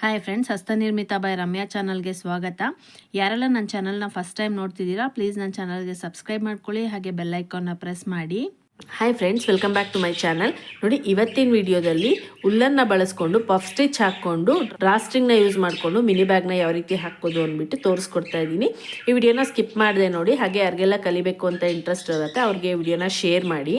Hi friends, ಹಸ್ತನಿರ್ಮಿತ by Ramya ಚಾನಲ್ಗೆ ಸ್ವಾಗತ. ಯಾರೆಲ್ಲ ನನ್ನ ಚಾನಲ್ನ ಫಸ್ಟ್ ಟೈಮ್ ನೋಡ್ತಿದ್ದೀರಾ, ಪ್ಲೀಸ್ ನನ್ನ ಚಾನಲ್ಗೆ ಸಬ್ಸ್ಕ್ರೈಬ್ ಮಾಡ್ಕೊಳ್ಳಿ, ಹಾಗೆ ಬೆಲ್ ಐಕಾನ್ನ ಪ್ರೆಸ್ ಮಾಡಿ. Hi friends, welcome back to my channel. ನೋಡಿ, ಇವತ್ತಿನ ವಿಡಿಯೋದಲ್ಲಿ ಉಲ್ಲನ್ನ ಬಳಸ್ಕೊಂಡು ಪಫ್ ಸ್ಟಿಚ್ ಹಾಕ್ಕೊಂಡು ಡ್ರಾ ಸ್ಟ್ರಿಂಗ್ನ ಯೂಸ್ ಮಾಡಿಕೊಂಡು ಮಿನಿ ಬ್ಯಾಗ್ನ ಯಾವ ರೀತಿ ಹಾಕೋದು ಅಂದ್ಬಿಟ್ಟು ತೋರಿಸ್ಕೊಡ್ತಾ ಇದ್ದೀನಿ. ಈ ವಿಡಿಯೋನ ಸ್ಕಿಪ್ ಮಾಡಿದೆ ನೋಡಿ. ಹಾಗೆ ಯಾರಿಗೆಲ್ಲ ಕಲಿಬೇಕು ಅಂತ ಇಂಟ್ರೆಸ್ಟ್ ಇರುತ್ತೆ ಅವ್ರಿಗೆ ಈ ವಿಡಿಯೋನ ಶೇರ್ ಮಾಡಿ.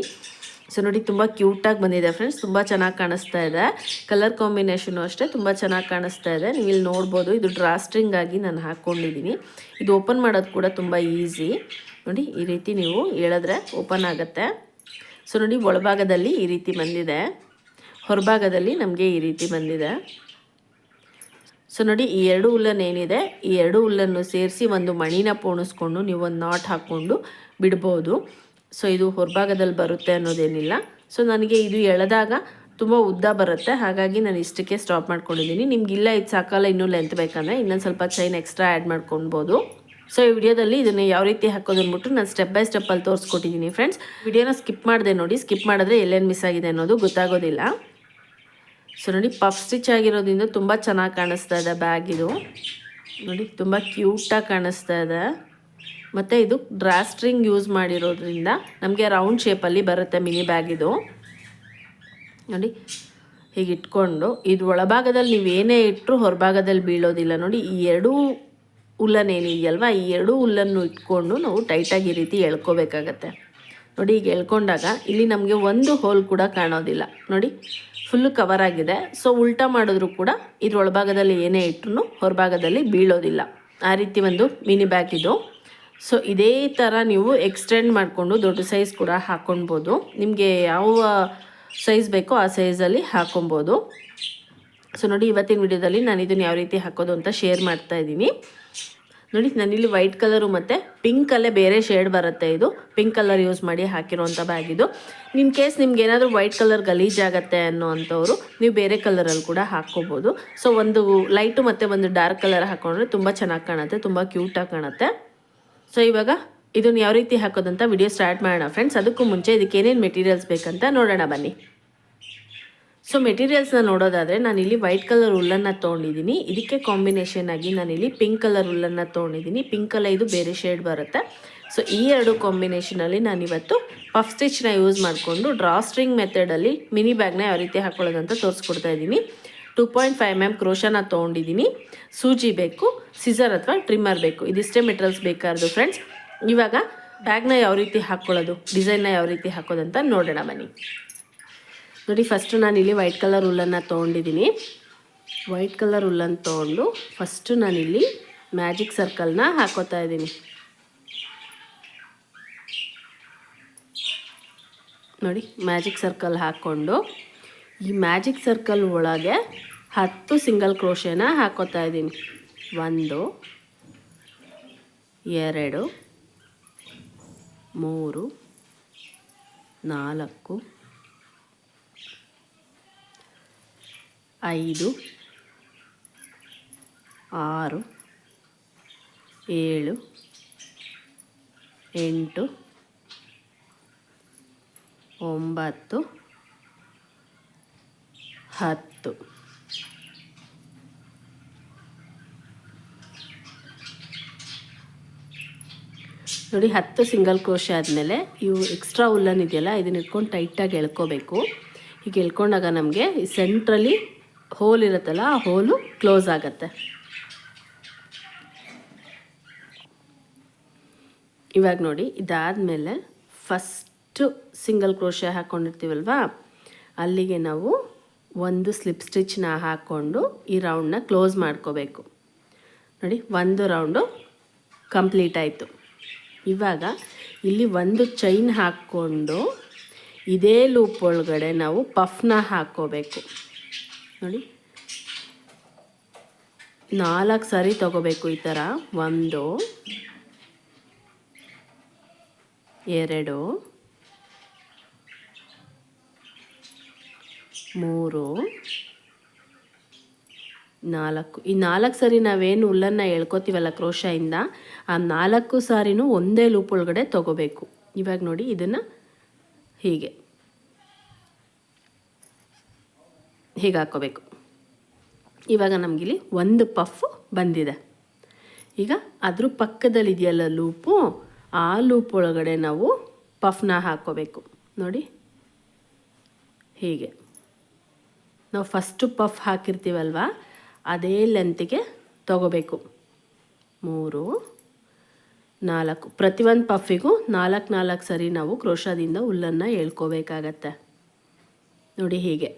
ಸೊ ನೋಡಿ, ತುಂಬ ಕ್ಯೂಟಾಗಿ ಬಂದಿದೆ ಫ್ರೆಂಡ್ಸ್, ತುಂಬ ಚೆನ್ನಾಗಿ ಕಾಣಿಸ್ತಾ ಇದೆ. ಕಲರ್ ಕಾಂಬಿನೇಷನು ಅಷ್ಟೇ ತುಂಬ ಚೆನ್ನಾಗಿ ಕಾಣಿಸ್ತಾ ಇದೆ. ನೀವು ಇಲ್ಲಿ ನೋಡ್ಬೋದು, ಇದು ಡ್ರಾ ಸ್ಟ್ರಿಂಗ್ ಆಗಿ ನಾನು ಹಾಕ್ಕೊಂಡಿದ್ದೀನಿ. ಇದು ಓಪನ್ ಮಾಡೋದು ಕೂಡ ತುಂಬ ಈಸಿ. ನೋಡಿ, ಈ ರೀತಿ ನೀವು ಹೇಳಿದ್ರೆ ಓಪನ್ ಆಗುತ್ತೆ. ಸೊ ನೋಡಿ, ಒಳಭಾಗದಲ್ಲಿ ಈ ರೀತಿ ಬಂದಿದೆ, ಹೊರಭಾಗದಲ್ಲಿ ನಮಗೆ ಈ ರೀತಿ ಬಂದಿದೆ. ಸೊ ನೋಡಿ, ಈ ಎರಡು ಉಲ್ಲನ್ ಏನಿದೆ, ಈ ಎರಡು ಉಲ್ಲನ್ನು ಸೇರಿಸಿ ಒಂದು ಮಣಿನ ಪೋಣಿಸ್ಕೊಂಡು ನೀವು ಒಂದು ನಾಟ್ ಹಾಕ್ಕೊಂಡು ಬಿಡ್ಬೋದು. ಸೊ ಇದು ಹೊರಭಾಗದಲ್ಲಿ ಬರುತ್ತೆ ಅನ್ನೋದೇನಿಲ್ಲ. ಸೊ ನನಗೆ ಇದು ಎಳೆದಾಗ ತುಂಬ ಉದ್ದ ಬರುತ್ತೆ, ಹಾಗಾಗಿ ನಾನು ಇಷ್ಟಕ್ಕೆ ಸ್ಟಾಪ್ ಮಾಡ್ಕೊಂಡಿದ್ದೀನಿ. ನಿಮಗಿಲ್ಲ ಇದು ಸಾಕಲ್ಲ, ಇನ್ನೂ ಲೆಂತ್ ಬೇಕಂದರೆ ಇನ್ನೊಂದು ಸ್ವಲ್ಪ ಚೈನ್ ಎಕ್ಸ್ಟ್ರಾ ಆ್ಯಡ್ ಮಾಡ್ಕೊಳ್ಬೋದು. ಸೊ ಈ ವಿಡಿಯೋದಲ್ಲಿ ಇದನ್ನು ಯಾವ ರೀತಿ ಹಾಕೋದು ಅಂದ್ಬಿಟ್ಟು ನಾನು ಸ್ಟೆಪ್ ಬೈ ಸ್ಟೆಪ್ಪಲ್ಲಿ ತೋರಿಸ್ಕೊಟ್ಟಿದ್ದೀನಿ ಫ್ರೆಂಡ್ಸ್. ವಿಡಿಯೋನ ಸ್ಕಿಪ್ ಮಾಡಿದೆ ನೋಡಿ. ಸ್ಕಿಪ್ ಮಾಡಿದ್ರೆ ಎಲ್ಲೇನು ಮಿಸ್ ಆಗಿದೆ ಅನ್ನೋದು ಗೊತ್ತಾಗೋದಿಲ್ಲ. ಸೊ ನೋಡಿ, ಪಫ್ ಸ್ಟಿಚ್ ಆಗಿರೋದ್ರಿಂದ ತುಂಬ ಚೆನ್ನಾಗಿ ಕಾಣಿಸ್ತಾ ಇದೆ ಬ್ಯಾಗ್. ಇದು ನೋಡಿ, ತುಂಬ ಕ್ಯೂಟಾಗಿ ಕಾಣಿಸ್ತಾ ಇದೆ. ಮತ್ತು ಇದು ಡ್ರಾ ಸ್ಟ್ರಿಂಗ್ ಯೂಸ್ ಮಾಡಿರೋದ್ರಿಂದ ನಮಗೆ ರೌಂಡ್ ಶೇಪಲ್ಲಿ ಬರುತ್ತೆ ಮಿನಿ ಬ್ಯಾಗ್. ಇದು ನೋಡಿ, ಹೀಗೆ ಇಟ್ಕೊಂಡು ಇದು ಒಳಭಾಗದಲ್ಲಿ ನೀವೇನೇ ಇಟ್ಟರು ಹೊರಭಾಗದಲ್ಲಿ ಬೀಳೋದಿಲ್ಲ. ನೋಡಿ, ಈ ಎರಡೂ ಉಲ್ಲನ್ ಏನಿದೆಯಲ್ವ, ಈ ಎರಡೂ ಉಲ್ಲನ್ನು ಇಟ್ಕೊಂಡು ನಾವು ಟೈಟಾಗಿ ಈ ರೀತಿ ಎಳ್ಕೋಬೇಕಾಗತ್ತೆ. ನೋಡಿ, ಈಗ ಎಳ್ಕೊಂಡಾಗ ಇಲ್ಲಿ ನಮಗೆ ಒಂದು ಹೋಲ್ ಕೂಡ ಕಾಣೋದಿಲ್ಲ. ನೋಡಿ, ಫುಲ್ಲು ಕವರ್ ಆಗಿದೆ. ಸೊ ಉಲ್ಟಾ ಮಾಡಿದ್ರು ಕೂಡ ಇದ್ರ ಒಳಭಾಗದಲ್ಲಿ ಏನೇ ಇಟ್ಟರು ಹೊರಭಾಗದಲ್ಲಿ ಬೀಳೋದಿಲ್ಲ. ಆ ರೀತಿ ಒಂದು ಮಿನಿ ಬ್ಯಾಗ್ ಇದು. ಸೊ ಇದೇ ಥರ ನೀವು ಎಕ್ಸ್ಟೆಂಡ್ ಮಾಡಿಕೊಂಡು ದೊಡ್ಡ ಸೈಜ್ ಕೂಡ ಹಾಕ್ಕೊಳ್ಬೋದು. ನಿಮಗೆ ಯಾವ ಸೈಜ್ ಬೇಕೋ ಆ ಸೈಜಲ್ಲಿ ಹಾಕ್ಕೊಬೋದು. ಸೊ ನೋಡಿ, ಇವತ್ತಿನ ವಿಡಿಯೋದಲ್ಲಿ ನಾನು ಇದನ್ನು ಯಾವ ರೀತಿ ಹಾಕೋದು ಅಂತ ಶೇರ್ ಮಾಡ್ತಾ ಇದ್ದೀನಿ. ನೋಡಿ, ನಾನಿಲ್ಲಿ ವೈಟ್ ಕಲರು ಮತ್ತು ಪಿಂಕಲ್ಲೇ ಬೇರೆ ಶೇಡ್ ಬರುತ್ತೆ. ಇದು ಪಿಂಕ್ ಕಲರ್ ಯೂಸ್ ಮಾಡಿ ಹಾಕಿರೋವಂಥ ಬ್ಯಾಗ್ ಇದು. ನಿಮ್ಮ ಕೇಸ್ ನಿಮ್ಗೆ ಏನಾದರೂ ವೈಟ್ ಕಲರ್ ಗಲೀಜಾಗತ್ತೆ ಅನ್ನೋ ಅಂಥವ್ರು ನೀವು ಬೇರೆ ಕಲರಲ್ಲಿ ಕೂಡ ಹಾಕ್ಕೋಬೋದು. ಸೊ ಒಂದು ಲೈಟು ಮತ್ತು ಒಂದು ಡಾರ್ಕ್ ಕಲರ್ ಹಾಕ್ಕೊಂಡ್ರೆ ತುಂಬ ಚೆನ್ನಾಗಿ ಕಾಣುತ್ತೆ, ತುಂಬ ಕ್ಯೂಟಾಗಿ ಕಾಣುತ್ತೆ. ಸೊ ಇವಾಗ ಇದನ್ನು ಯಾವ ರೀತಿ ಹಾಕೋದಂತ ವಿಡಿಯೋ ಸ್ಟಾರ್ಟ್ ಮಾಡೋಣ ಫ್ರೆಂಡ್ಸ್. ಅದಕ್ಕೂ ಮುಂಚೆ ಇದಕ್ಕೆ ಏನೇನು ಮೆಟೀರಿಯಲ್ಸ್ ಬೇಕಂತ ನೋಡೋಣ ಬನ್ನಿ. ಸೊ ಮೆಟೀರಿಯಲ್ಸ್ನ ನೋಡೋದಾದರೆ ನಾನಿಲ್ಲಿ ವೈಟ್ ಕಲರ್ ಉಲ್ಲನ್ನು ತೊಗೊಂಡಿದ್ದೀನಿ. ಇದಕ್ಕೆ ಕಾಂಬಿನೇಷನ್ ಆಗಿ ನಾನಿಲ್ಲಿ ಪಿಂಕ್ ಕಲರ್ ಉಲ್ಲನ್ನು ತೊಗೊಂಡಿದ್ದೀನಿ. ಪಿಂಕಲ್ಲ ಇದು ಬೇರೆ ಶೇಡ್ ಬರುತ್ತೆ. ಸೊ ಈ ಎರಡು ಕಾಂಬಿನೇಷನಲ್ಲಿ ನಾನಿವತ್ತು ಪಫ್ ಸ್ಟಿಚ್ನ ಯೂಸ್ ಮಾಡಿಕೊಂಡು ಡ್ರಾ ಸ್ಟ್ರಿಂಗ್ ಮೆಥಡಲ್ಲಿ ಮಿನಿ ಬ್ಯಾಗ್ನ ಯಾವ ರೀತಿ ಹಾಕೊಳ್ಳೋದಂತ ತೋರಿಸ್ಕೊಡ್ತಾ ಇದ್ದೀನಿ. 2.5 mm ಕ್ರೋಶನ ತೊಗೊಂಡಿದ್ದೀನಿ. ಸೂಜಿ ಬೇಕು, ಸಿಸರ್ ಅಥವಾ ಟ್ರಿಮ್ಮರ್ ಬೇಕು, ಇದಿಷ್ಟೇ ಮೆಟೀರಿಯಲ್ಸ್ ಬೇಕಾದ್ರು ಫ್ರೆಂಡ್ಸ್. ಇವಾಗ ಬ್ಯಾಗ್ನ ಯಾವ ರೀತಿ ಹಾಕ್ಕೊಳ್ಳೋದು, ಡಿಸೈನ್ನ ಯಾವ ರೀತಿ ಹಾಕೋದಂತ ನೋಡೋಣ ಬನ್ನಿ. ನೋಡಿ, ಫಸ್ಟು ನಾನಿಲ್ಲಿ ವೈಟ್ ಕಲರ್ ಉಲ್ಲನ್ನು ತೊಗೊಂಡಿದ್ದೀನಿ. ವೈಟ್ ಕಲರ್ ಉಲ್ಲನ್ನು ತೊಗೊಂಡು ಫಸ್ಟು ನಾನಿಲ್ಲಿ ಮ್ಯಾಜಿಕ್ ಸರ್ಕಲ್ನ ಹಾಕೋತಾ ಇದ್ದೀನಿ. ನೋಡಿ, ಮ್ಯಾಜಿಕ್ ಸರ್ಕಲ್ ಹಾಕ್ಕೊಂಡು ಈ ಮ್ಯಾಜಿಕ್ ಸರ್ಕಲ್ ಒಳಗೆ 10 ಸಿಂಗಲ್ ಕ್ರೋಶೆನ ಹಾಕೋತಾ ಇದ್ದೀನಿ. 1 2 3 4 5 6 7 8 9 10. ನೋಡಿ, 10 ಸಿಂಗಲ್ ಕ್ರೋಶೆ ಆದಮೇಲೆ ಇವು ಎಕ್ಸ್ಟ್ರಾ ಉಲ್ಲನ್ ಇದೆಯಲ್ಲ, ಇದನ್ನ ಇಟ್ಕೊಂಡು ಟೈಟಾಗಿ ಎಳ್ಕೋಬೇಕು. ಹೀಗೆ ಎಳ್ಕೊಂಡಾಗ ನಮಗೆ ಈ ಸೆಂಟ್ರಲ್ಲಿ ಹೋಲ್ ಇರುತ್ತಲ್ಲ, ಆ ಹೋಲು ಕ್ಲೋಸ್ ಆಗುತ್ತೆ. ಇವಾಗ ನೋಡಿ, ಇದಾದಮೇಲೆ ಫಸ್ಟು ಸಿಂಗಲ್ ಕ್ರೋಶೆ ಹಾಕ್ಕೊಂಡಿರ್ತೀವಲ್ವ, ಅಲ್ಲಿಗೆ ನಾವು ಒಂದು ಸ್ಲಿಪ್ ಸ್ಟಿಚ್ನ ಹಾಕ್ಕೊಂಡು ಈ ರೌಂಡನ್ನ ಕ್ಲೋಸ್ ಮಾಡ್ಕೋಬೇಕು. ನೋಡಿ, ಒಂದು ರೌಂಡು ಕಂಪ್ಲೀಟ್ ಆಯಿತು. ಇವಾಗ ಇಲ್ಲಿ ಒಂದು ಚೈನ್ ಹಾಕ್ಕೊಂಡು ಇದೇ ಲೂಪ್ ಒಳಗಡೆ ನಾವು ಪಫ್ನ ಹಾಕ್ಕೋಬೇಕು. ನೋಡಿ, 4 ಸಾರಿ ತಗೋಬೇಕು ಈ ಥರ. 1 2 3 4. ಈ 4 ಸಾರಿ ನಾವೇನು ಉಲ್ಲನ್ನು ಎಳ್ಕೊತೀವಲ್ಲ ಕ್ರೋಶದಿಂದ, ಆ 4 ಸಾರಿನೂ ಒಂದೇ ಲೂಪ್ ಒಳಗಡೆ ತೊಗೋಬೇಕು. ಇವಾಗ ನೋಡಿ, ಇದನ್ನು ಹೀಗೆ ಹೀಗೆ ಹಾಕ್ಕೋಬೇಕು. ಇವಾಗ ನಮಗಿಲ್ಲಿ ಒಂದು ಪಫ್ ಬಂದಿದೆ. ಈಗ ಅದ್ರ ಪಕ್ಕದಲ್ಲಿ ಇದೆಯಲ್ಲ ಲೂಪು, ಆ ಲೂಪ್ ಒಳಗಡೆ ನಾವು ಪಫ್ನ ಹಾಕ್ಕೋಬೇಕು. ನೋಡಿ ಹೀಗೆ ನಾವು ಫಸ್ಟು ಪಫ್ ಹಾಕಿರ್ತೀವಲ್ವ ಅದೇ ಲೆಂತಿಗೆ ತಗೋಬೇಕು. 3 4 ಪ್ರತಿಯೊಂದು ಪಫಿಗೂ 4 ಸರಿ ನಾವು ಕ್ರೋಶದಿಂದ ಹುಲ್ಲನ್ನು ಎಳ್ಕೋಬೇಕಾಗತ್ತೆ. ನೋಡಿ ಹೀಗೆ.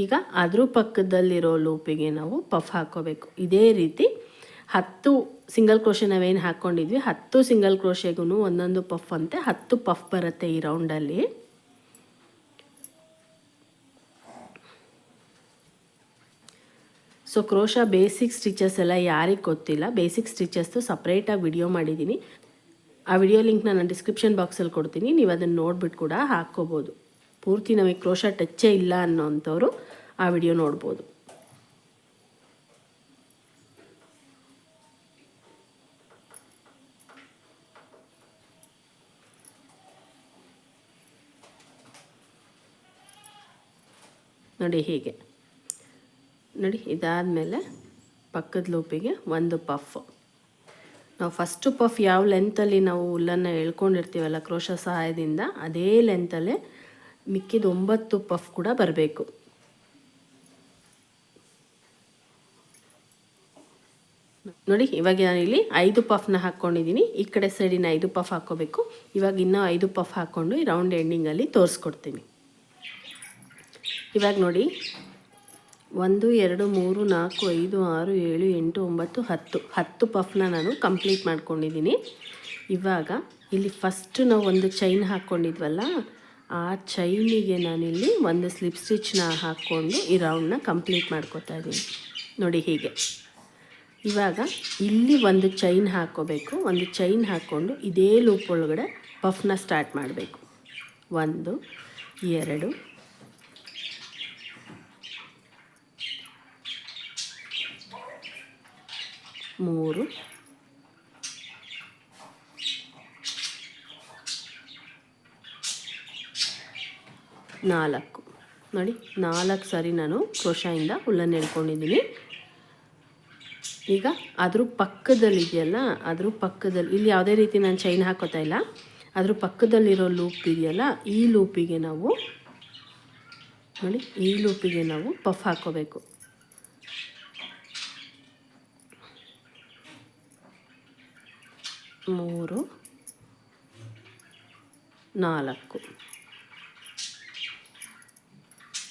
ಈಗ ಅದ್ರ ಪಕ್ಕದಲ್ಲಿರೋ ಲೂಪಿಗೆ ನಾವು ಪಫ್ ಹಾಕ್ಕೋಬೇಕು. ಇದೇ ರೀತಿ 10 ಸಿಂಗಲ್ ಕ್ರೋಶೆ ನಾವೇನು ಹಾಕ್ಕೊಂಡಿದ್ವಿ 10 ಸಿಂಗಲ್ ಕ್ರೋಶೆಗೂ ಒಂದೊಂದು ಪಫ್ ಅಂತೆ 10 ಪಫ್ ಬರುತ್ತೆ ಈ ರೌಂಡಲ್ಲಿ. ಸೊ ಕ್ರೋಶಾ ಬೇಸಿಕ್ ಸ್ಟಿಚಸ್ ಎಲ್ಲ ಯಾರಿಗೆ ಗೊತ್ತಿಲ್ಲ, ಬೇಸಿಕ್ ಸ್ಟಿಚಸ್ದು ಸಪ್ರೇಟಾಗಿ ವಿಡಿಯೋ ಮಾಡಿದ್ದೀನಿ. ಆ ವಿಡಿಯೋ ಲಿಂಕ್ನ ನಾನು ಡಿಸ್ಕ್ರಿಪ್ಷನ್ ಬಾಕ್ಸಲ್ಲಿ ಕೊಡ್ತೀನಿ, ನೀವು ಅದನ್ನು ನೋಡ್ಬಿಟ್ಟು ಕೂಡ ಹಾಕ್ಕೋಬೋದು. ಪೂರ್ತಿ ನಮಗೆ ಕ್ರೋಶಾ ಟಚ್ಚೇ ಇಲ್ಲ ಅನ್ನೋಂಥವ್ರು ಆ ವಿಡಿಯೋ ನೋಡ್ಬೋದು. ನೋಡಿ ಹೀಗೆ. ನೋಡಿ ಇದಾದಮೇಲೆ ಪಕ್ಕದ ಲೂಪಿಗೆ ಒಂದು ಪಫ್. ನಾವು ಫಸ್ಟು ಪಫ್ ಯಾವ ಲೆಂತಲ್ಲಿ ನಾವು ಹುಲ್ಲನ್ನು ಎಳ್ಕೊಂಡಿರ್ತೀವಲ್ಲ ಕ್ರೋಶಾ ಸಹಾಯದಿಂದ ಅದೇ ಲೆಂತಲ್ಲೇ ಮಿಕ್ಕಿದ 9 ಪಫ್ ಕೂಡ ಬರಬೇಕು. ನೋಡಿ ಇವಾಗ ನಾನಿಲ್ಲಿ 5 ಪಫ್ನ ಹಾಕ್ಕೊಂಡಿದ್ದೀನಿ. ಈ ಕಡೆ ಸೈಡಿನ 5 ಪಫ್ ಹಾಕ್ಕೋಬೇಕು. ಇವಾಗ ಇನ್ನೂ 5 ಪಫ್ ಹಾಕ್ಕೊಂಡು ಈ ರೌಂಡ್ ಎಂಡಿಂಗಲ್ಲಿ ತೋರಿಸ್ಕೊಡ್ತೀನಿ. ಇವಾಗ ನೋಡಿ 1 2 3 4 5 6 7 8 9 10 ಪಫ್ನ ನಾನು ಕಂಪ್ಲೀಟ್ ಮಾಡ್ಕೊಂಡಿದ್ದೀನಿ. ಇವಾಗ ಇಲ್ಲಿ ಫಸ್ಟ್ ನಾವು ಒಂದು ಚೈನ್ ಹಾಕ್ಕೊಂಡಿದ್ವಲ್ಲ ಆ ಚೈನಿಗೆ ನಾನಿಲ್ಲಿ ಒಂದು ಸ್ಲಿಪ್ ಸ್ಟಿಚ್ನ ಹಾಕ್ಕೊಂಡು ಈ ರೌಂಡ್ನ ಕಂಪ್ಲೀಟ್ ಮಾಡ್ಕೋತಾ ಇದ್ದೀನಿ. ನೋಡಿ ಹೀಗೆ. ಇವಾಗ ಇಲ್ಲಿ ಒಂದು ಚೈನ್ ಹಾಕ್ಕೋಬೇಕು. ಒಂದು ಚೈನ್ ಹಾಕ್ಕೊಂಡು ಇದೇ ಲೂಪ್ ಒಳಗಡೆ ಪಫ್ನ ಸ್ಟಾರ್ಟ್ ಮಾಡಬೇಕು. 1 2 3 4. ನೋಡಿ 4 ಸಾರಿ ನಾನು ಕ್ರೋಶಾಯಿಂದ ಹುಲ್ಲನ್ನು ಎಳ್ಕೊಂಡಿದ್ದೀನಿ. ಈಗ ಅದ್ರ ಪಕ್ಕದಲ್ಲಿದೆಯಲ್ಲ ಅದ್ರ ಪಕ್ಕದಲ್ಲಿ ಇಲ್ಲಿ ಯಾವುದೇ ರೀತಿ ನಾನು ಚೈನ್ ಹಾಕೋತಾ ಇಲ್ಲ. ಅದ್ರ ಪಕ್ಕದಲ್ಲಿರೋ ಲೂಪ್ ಇದೆಯಲ್ಲ ಈ ಲೂಪಿಗೆ ನಾವು ನೋಡಿ ಈ ಲೂಪಿಗೆ ನಾವು ಪಫ್ ಹಾಕೋಬೇಕು. 3 4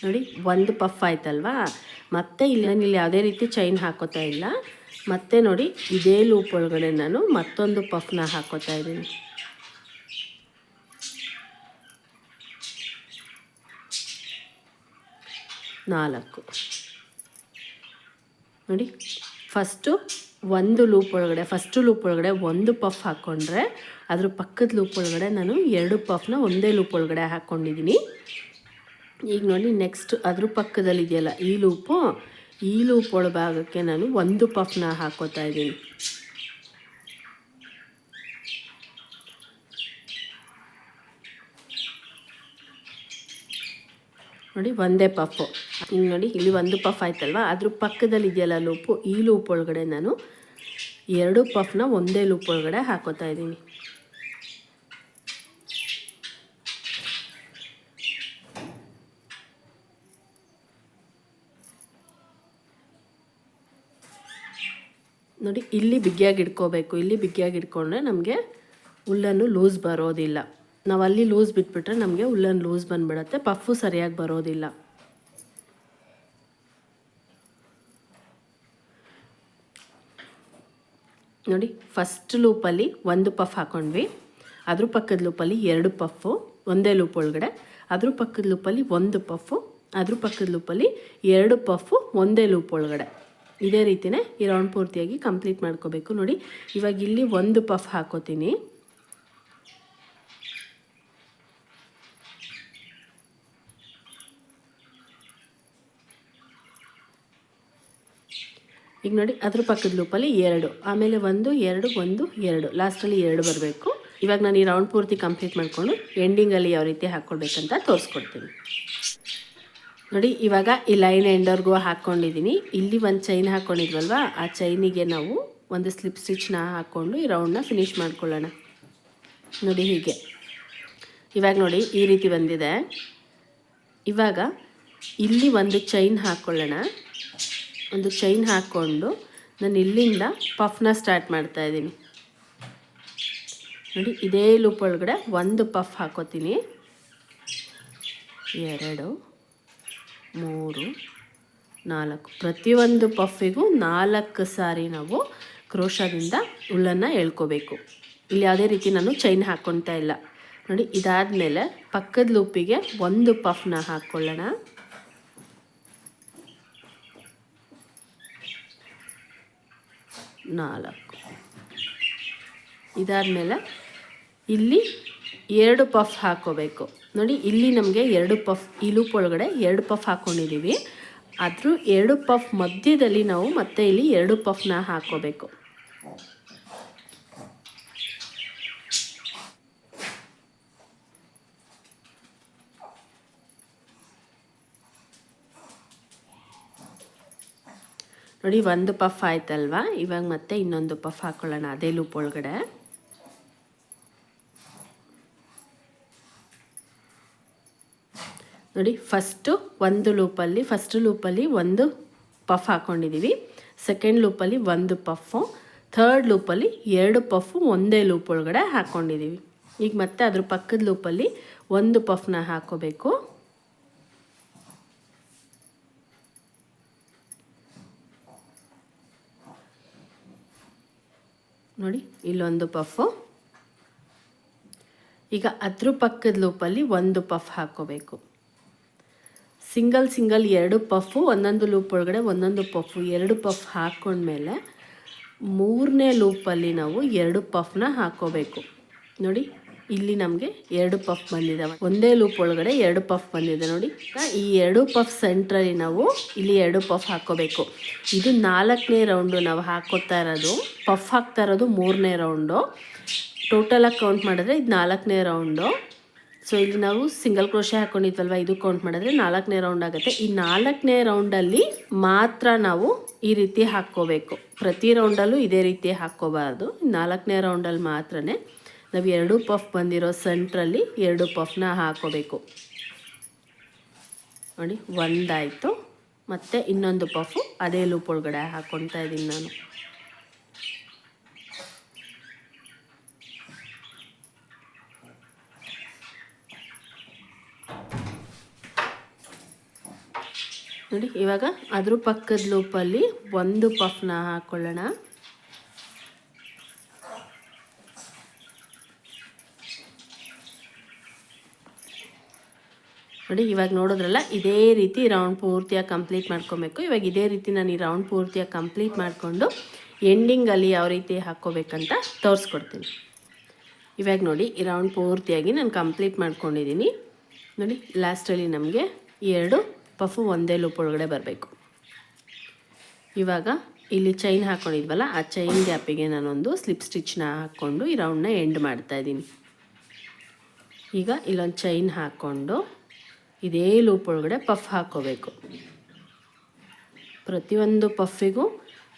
ನೋಡಿ ಒಂದು ಪಫ್ ಆಯ್ತಲ್ವಾ. ಮತ್ತೆ ಇಲ್ಲಿ ಯಾವುದೇ ರೀತಿ ಚೈನ್ ಹಾಕೋತಾ ಇಲ್ಲ. ಮತ್ತೆ ನೋಡಿ ಇದೇ ಲೂಪ್ ಒಳಗಡೆ ನಾನು ಮತ್ತೊಂದು ಪಫ್ನ ಹಾಕೋತಾ ಇದ್ದೀನಿ. ನಾಲ್ಕು ನೋಡಿ ಫಸ್ಟು ಒಂದು ಲೂಪ್ ಒಳಗಡೆ ಒಂದು ಪಫ್ ಹಾಕ್ಕೊಂಡ್ರೆ ಅದ್ರ ಪಕ್ಕದ ಲೂಪ್ ಒಳಗಡೆ ನಾನು 2 ಪಫ್ನ ಒಂದೇ ಲೂಪ್ ಒಳಗಡೆ ಹಾಕ್ಕೊಂಡಿದ್ದೀನಿ. ಈಗ ನೋಡಿ ನೆಕ್ಸ್ಟ್ ಅದ್ರ ಪಕ್ಕದಲ್ಲಿ ಇದೆಯಲ್ಲ ಈ ಲೂಪ್ ಒಳಭಾಗಕ್ಕೆ ನಾನು ಒಂದು ಪಫ್ನ ಹಾಕೋತಾ ಇದ್ದೀನಿ. ನೋಡಿ ಒಂದೇ ಪಫು. ಈಗ ನೋಡಿ ಇಲ್ಲಿ ಒಂದು ಪಫ್ ಆಯ್ತಲ್ವ ಅದ್ರ ಪಕ್ಕದಲ್ಲಿ ಇದೆಯಲ್ಲ ಲೂಪು ಈ ಲೂಪ್ ಒಳಗಡೆ ನಾನು 2 ಪಫ್ನ ಒಂದೇ ಲೂಪ್ ಒಳಗಡೆ ಹಾಕೋತಾ ಇದ್ದೀನಿ. ನೋಡಿ ಇಲ್ಲಿ ಬಿಗಿಯಾಗಿ ಇಟ್ಕೋಬೇಕು. ಇಲ್ಲಿ ಬಿಗಿಯಾಗಿ ಇಟ್ಕೊಂಡ್ರೆ ನಮಗೆ ಹುಲ್ಲನ್ನು ಲೂಸ್ ಬರೋದಿಲ್ಲ. ನಾವು ಅಲ್ಲಿ ಲೂಸ್ ಬಿಟ್ಬಿಟ್ರೆ ನಮಗೆ ಹುಲ್ಲನ್ನು ಲೂಸ್ ಬಂದುಬಿಡುತ್ತೆ, ಪಫು ಸರಿಯಾಗಿ ಬರೋದಿಲ್ಲ. ನೋಡಿ ಫಸ್ಟ್ ಲೂಪಲ್ಲಿ ಒಂದು ಪಫ್ ಹಾಕ್ಕೊಂಡ್ವಿ, ಅದ್ರ ಪಕ್ಕದ ಲೂಪಲ್ಲಿ 2 ಪಫು ಒಂದೇ ಲೂಪ್ ಒಳಗಡೆ, ಅದ್ರ ಪಕ್ಕದ ಲೂಪಲ್ಲಿ 1 ಪಫು, ಅದ್ರ ಪಕ್ಕದ ಲೂಪಲ್ಲಿ 2 ಪಫು ಒಂದೇ ಲೂಪ್ ಒಳಗಡೆ. ಇದೇ ರೀತಿಯೇ ಈ ರೌಂಡ್ ಪೂರ್ತಿಯಾಗಿ ಕಂಪ್ಲೀಟ್ ಮಾಡ್ಕೋಬೇಕು. ನೋಡಿ ಇವಾಗ ಇಲ್ಲಿ 1 ಪಫ್ ಹಾಕೋತೀನಿ. ಈಗ ನೋಡಿ ಅದ್ರ ಪಕ್ಕದ ಲೂಪಲ್ಲಿ 2, ಆಮೇಲೆ 1 2 1 2, ಲಾಸ್ಟಲ್ಲಿ 2 ಬರಬೇಕು. ಇವಾಗ ನಾನು ಈ ರೌಂಡ್ ಪೂರ್ತಿ ಕಂಪ್ಲೀಟ್ ಮಾಡಿಕೊಂಡು ಎಂಡಿಂಗಲ್ಲಿ ಯಾವ ರೀತಿ ಹಾಕ್ಕೊಳ್ಬೇಕಂತ ತೋರಿಸ್ಕೊಡ್ತೀನಿ. ನೋಡಿ ಇವಾಗ ಈ ಲೈನ್ ಎಂಡರ್ಗೂ ಹಾಕ್ಕೊಂಡಿದ್ದೀನಿ. ಇಲ್ಲಿ ಒಂದು ಚೈನ್ ಹಾಕ್ಕೊಂಡಿದ್ವಲ್ವ, ಆ ಚೈನಿಗೆ ನಾವು ಒಂದು ಸ್ಲಿಪ್ ಸ್ಟಿಚ್ನ ಹಾಕ್ಕೊಂಡು ಈ ರೌಂಡ್ನ ಫಿನಿಶ್ ಮಾಡ್ಕೊಳ್ಳೋಣ. ನೋಡಿ ಹೀಗೆ ಇವಾಗ ನೋಡಿ ಈ ರೀತಿ ಬಂದಿದೆ. ಇವಾಗ ಇಲ್ಲಿ ಒಂದು ಚೈನ್ ಹಾಕ್ಕೊಳ್ಳೋಣ. ಒಂದು ಚೈನ್ ಹಾಕ್ಕೊಂಡು ನಾನು ಇಲ್ಲಿಂದ ಪಫ್ನ ಸ್ಟಾರ್ಟ್ ಮಾಡ್ತಾಯಿದ್ದೀನಿ. ನೋಡಿ ಇದೇ ಲೂಪ್ ಒಳಗಡೆ ಒಂದು ಪಫ್ ಹಾಕೋತೀನಿ. 2 3 4 ಪ್ರತಿಯೊಂದು ಪಫಿಗೂ 4 ಸಾರಿ ನಾವು ಕ್ರೋಶದಿಂದ ಉಲ್ಲನ್ನು ಎಳ್ಕೋಬೇಕು. ಇಲ್ಲಿ ಯಾವುದೇ ರೀತಿ ನಾನು ಚೈನ್ ಹಾಕ್ಕೊಳ್ತಾ ಇಲ್ಲ. ನೋಡಿ ಇದಾದಮೇಲೆ ಪಕ್ಕದ ಲೂಪಿಗೆ ಒಂದು ಪಫ್ನ ಹಾಕ್ಕೊಳ್ಳೋಣ. ನಾಲ್ಕು. ಇದಾದಮೇಲೆ ಇಲ್ಲಿ 2 ಪಫ್ ಹಾಕ್ಕೋಬೇಕು. ನೋಡಿ ಇಲ್ಲಿ ನಮಗೆ 2 ಪಫ್, ಈ ಲೂಪ್ ಒಳಗಡೆ 2 ಪಫ್ ಹಾಕ್ಕೊಂಡಿದ್ದೀವಿ. ಅದ್ರ 2 ಪಫ್ ಮಧ್ಯದಲ್ಲಿ ನಾವು ಮತ್ತೆ ಇಲ್ಲಿ 2 ಪಫ್ನ ಹಾಕ್ಕೋಬೇಕು. ನೋಡಿ ಒಂದು ಪಫ್ ಆಯ್ತಲ್ವಾ. ಇವಾಗ ಮತ್ತೆ ಇನ್ನೊಂದು ಪಫ್ ಹಾಕ್ಕೊಳ್ಳೋಣ ಅದೇ ಲೂಪ್ ಒಳಗಡೆ. ನೋಡಿ ಫಸ್ಟ್ ಲೂಪಲ್ಲಿ ಒಂದು ಪಫ್ ಹಾಕ್ಕೊಂಡಿದ್ದೀವಿ. ಸೆಕೆಂಡ್ ಲೂಪಲ್ಲಿ ಒಂದು ಪಫು, ಥರ್ಡ್ ಲೂಪಲ್ಲಿ 2 ಪಫು ಒಂದೇ ಲೂಪ್ ಒಳಗಡೆ ಹಾಕ್ಕೊಂಡಿದ್ದೀವಿ. ಈಗ ಮತ್ತೆ ಅದ್ರ ಪಕ್ಕದ ಲೂಪಲ್ಲಿ ಒಂದು ಪಫ್ನ ಹಾಕ್ಕೋಬೇಕು. ನೋಡಿ ಇಲ್ಲೊಂದು ಪಫು. ಈಗ ಅದ್ರ ಪಕ್ಕದ ಲೂಪಲ್ಲಿ ಒಂದು ಪಫ್ ಹಾಕ್ಕೋಬೇಕು. ಸಿಂಗಲ್ 2 ಪಫು ಒಂದೊಂದು ಲೂಪ್ ಒಳಗಡೆ ಒಂದೊಂದು ಪಫು 2 ಪಫ್ ಹಾಕ್ಕೊಂಡ್ಮೇಲೆ ಮೂರನೇ ಲೂಪಲ್ಲಿ ನಾವು 2 ಪಫ್ನ ಹಾಕ್ಕೋಬೇಕು. ನೋಡಿ ಇಲ್ಲಿ ನಮಗೆ 2 ಪಫ್ ಬಂದಿದ್ದಾವೆ. ಒಂದೇ ಲೂಪ್ ಒಳಗಡೆ 2 ಪಫ್ ಬಂದಿದೆ. ನೋಡಿ ಈ 2 ಪಫ್ ಸೆಂಟ್ರಲ್ಲಿ ನಾವು ಇಲ್ಲಿ 2 ಪಫ್ ಹಾಕ್ಕೋಬೇಕು. ಇದು 4ನೇ ರೌಂಡು ನಾವು ಹಾಕ್ಕೋತಾ ಇರೋದು. ಪಫ್ ಹಾಕ್ತಾ ಇರೋದು 3ನೇ ರೌಂಡು. ಟೋಟಲಾಗಿ ಕೌಂಟ್ ಮಾಡಿದ್ರೆ ಇದು 4ನೇ ರೌಂಡು. ಸೊ ಇಲ್ಲಿ ನಾವು ಸಿಂಗಲ್ ಕ್ರೋಶೆ ಹಾಕ್ಕೊಂಡಿದ್ವಲ್ವ, ಇದು ಕೌಂಟ್ ಮಾಡಿದ್ರೆ 4ನೇ ರೌಂಡ್ ಆಗುತ್ತೆ. ಈ 4ನೇ ರೌಂಡಲ್ಲಿ ಮಾತ್ರ ನಾವು ಈ ರೀತಿ ಹಾಕ್ಕೋಬೇಕು. ಪ್ರತಿ ರೌಂಡಲ್ಲೂ ಇದೇ ರೀತಿ ಹಾಕ್ಕೋಬಾರ್ದು. 4ನೇ ರೌಂಡಲ್ಲಿ ಮಾತ್ರ ನಾವು 2 ಪಫ್ ಬಂದಿರೋ ಸೆಂಟ್ರಲ್ಲಿ 2 ಪಫ್ನ ಹಾಕ್ಕೋಬೇಕು. ನೋಡಿ ಒಂದಾಯಿತು. ಮತ್ತು ಇನ್ನೊಂದು ಪಫು ಅದೇ ಲೂಪ್ ಒಳಗಡೆ ಹಾಕ್ಕೊಳ್ತಾ ಇದ್ದೀನಿ ನಾನು. ನೋಡಿ ಇವಾಗ ಅದ್ರ ಪಕ್ಕದ ಲೂಪಲ್ಲಿ ಒಂದು ಪಫ್ನ ಹಾಕ್ಕೊಳ್ಳೋಣ. ನೋಡಿ ಇವಾಗ ನೋಡಿದ್ರಲ್ಲ, ಇದೇ ರೀತಿ ರೌಂಡ್ ಪೂರ್ತಿಯಾಗಿ ಕಂಪ್ಲೀಟ್ ಮಾಡ್ಕೊಬೇಕು. ಇವಾಗ ಇದೇ ರೀತಿ ನಾನು ಈ ರೌಂಡ್ ಪೂರ್ತಿಯಾಗಿ ಕಂಪ್ಲೀಟ್ ಮಾಡಿಕೊಂಡು ಎಂಡಿಂಗಲ್ಲಿ ಯಾವ ರೀತಿ ಹಾಕ್ಕೋಬೇಕಂತ ತೋರಿಸ್ಕೊಡ್ತೀನಿ. ಇವಾಗ ನೋಡಿ ಈ ರೌಂಡ್ ಪೂರ್ತಿಯಾಗಿ ನಾನು ಕಂಪ್ಲೀಟ್ ಮಾಡ್ಕೊಂಡಿದ್ದೀನಿ. ನೋಡಿ ಲಾಸ್ಟಲ್ಲಿ ನಮಗೆ 2 ಪಫು ಒಂದೇ ಲೂಪ್ ಒಳಗಡೆ ಬರಬೇಕು. ಇವಾಗ ಇಲ್ಲಿ ಚೈನ್ ಹಾಕ್ಕೊಂಡಿದ್ವಲ್ಲ, ಆ ಚೈನ್ ಗ್ಯಾಪಿಗೆ ನಾನೊಂದು ಸ್ಲಿಪ್ ಸ್ಟಿಚ್ನ ಹಾಕ್ಕೊಂಡು ಈ ರೌಂಡ್ನ ಎಂಡ್ ಮಾಡ್ತಾಯಿದ್ದೀನಿ. ಈಗ ಇಲ್ಲೊಂದು ಚೈನ್ ಹಾಕ್ಕೊಂಡು ಇದೇ ಲೂಪ್ ಒಳಗಡೆ ಪಫ್ ಹಾಕ್ಕೋಬೇಕು. ಪ್ರತಿಯೊಂದು ಪಫಿಗೂ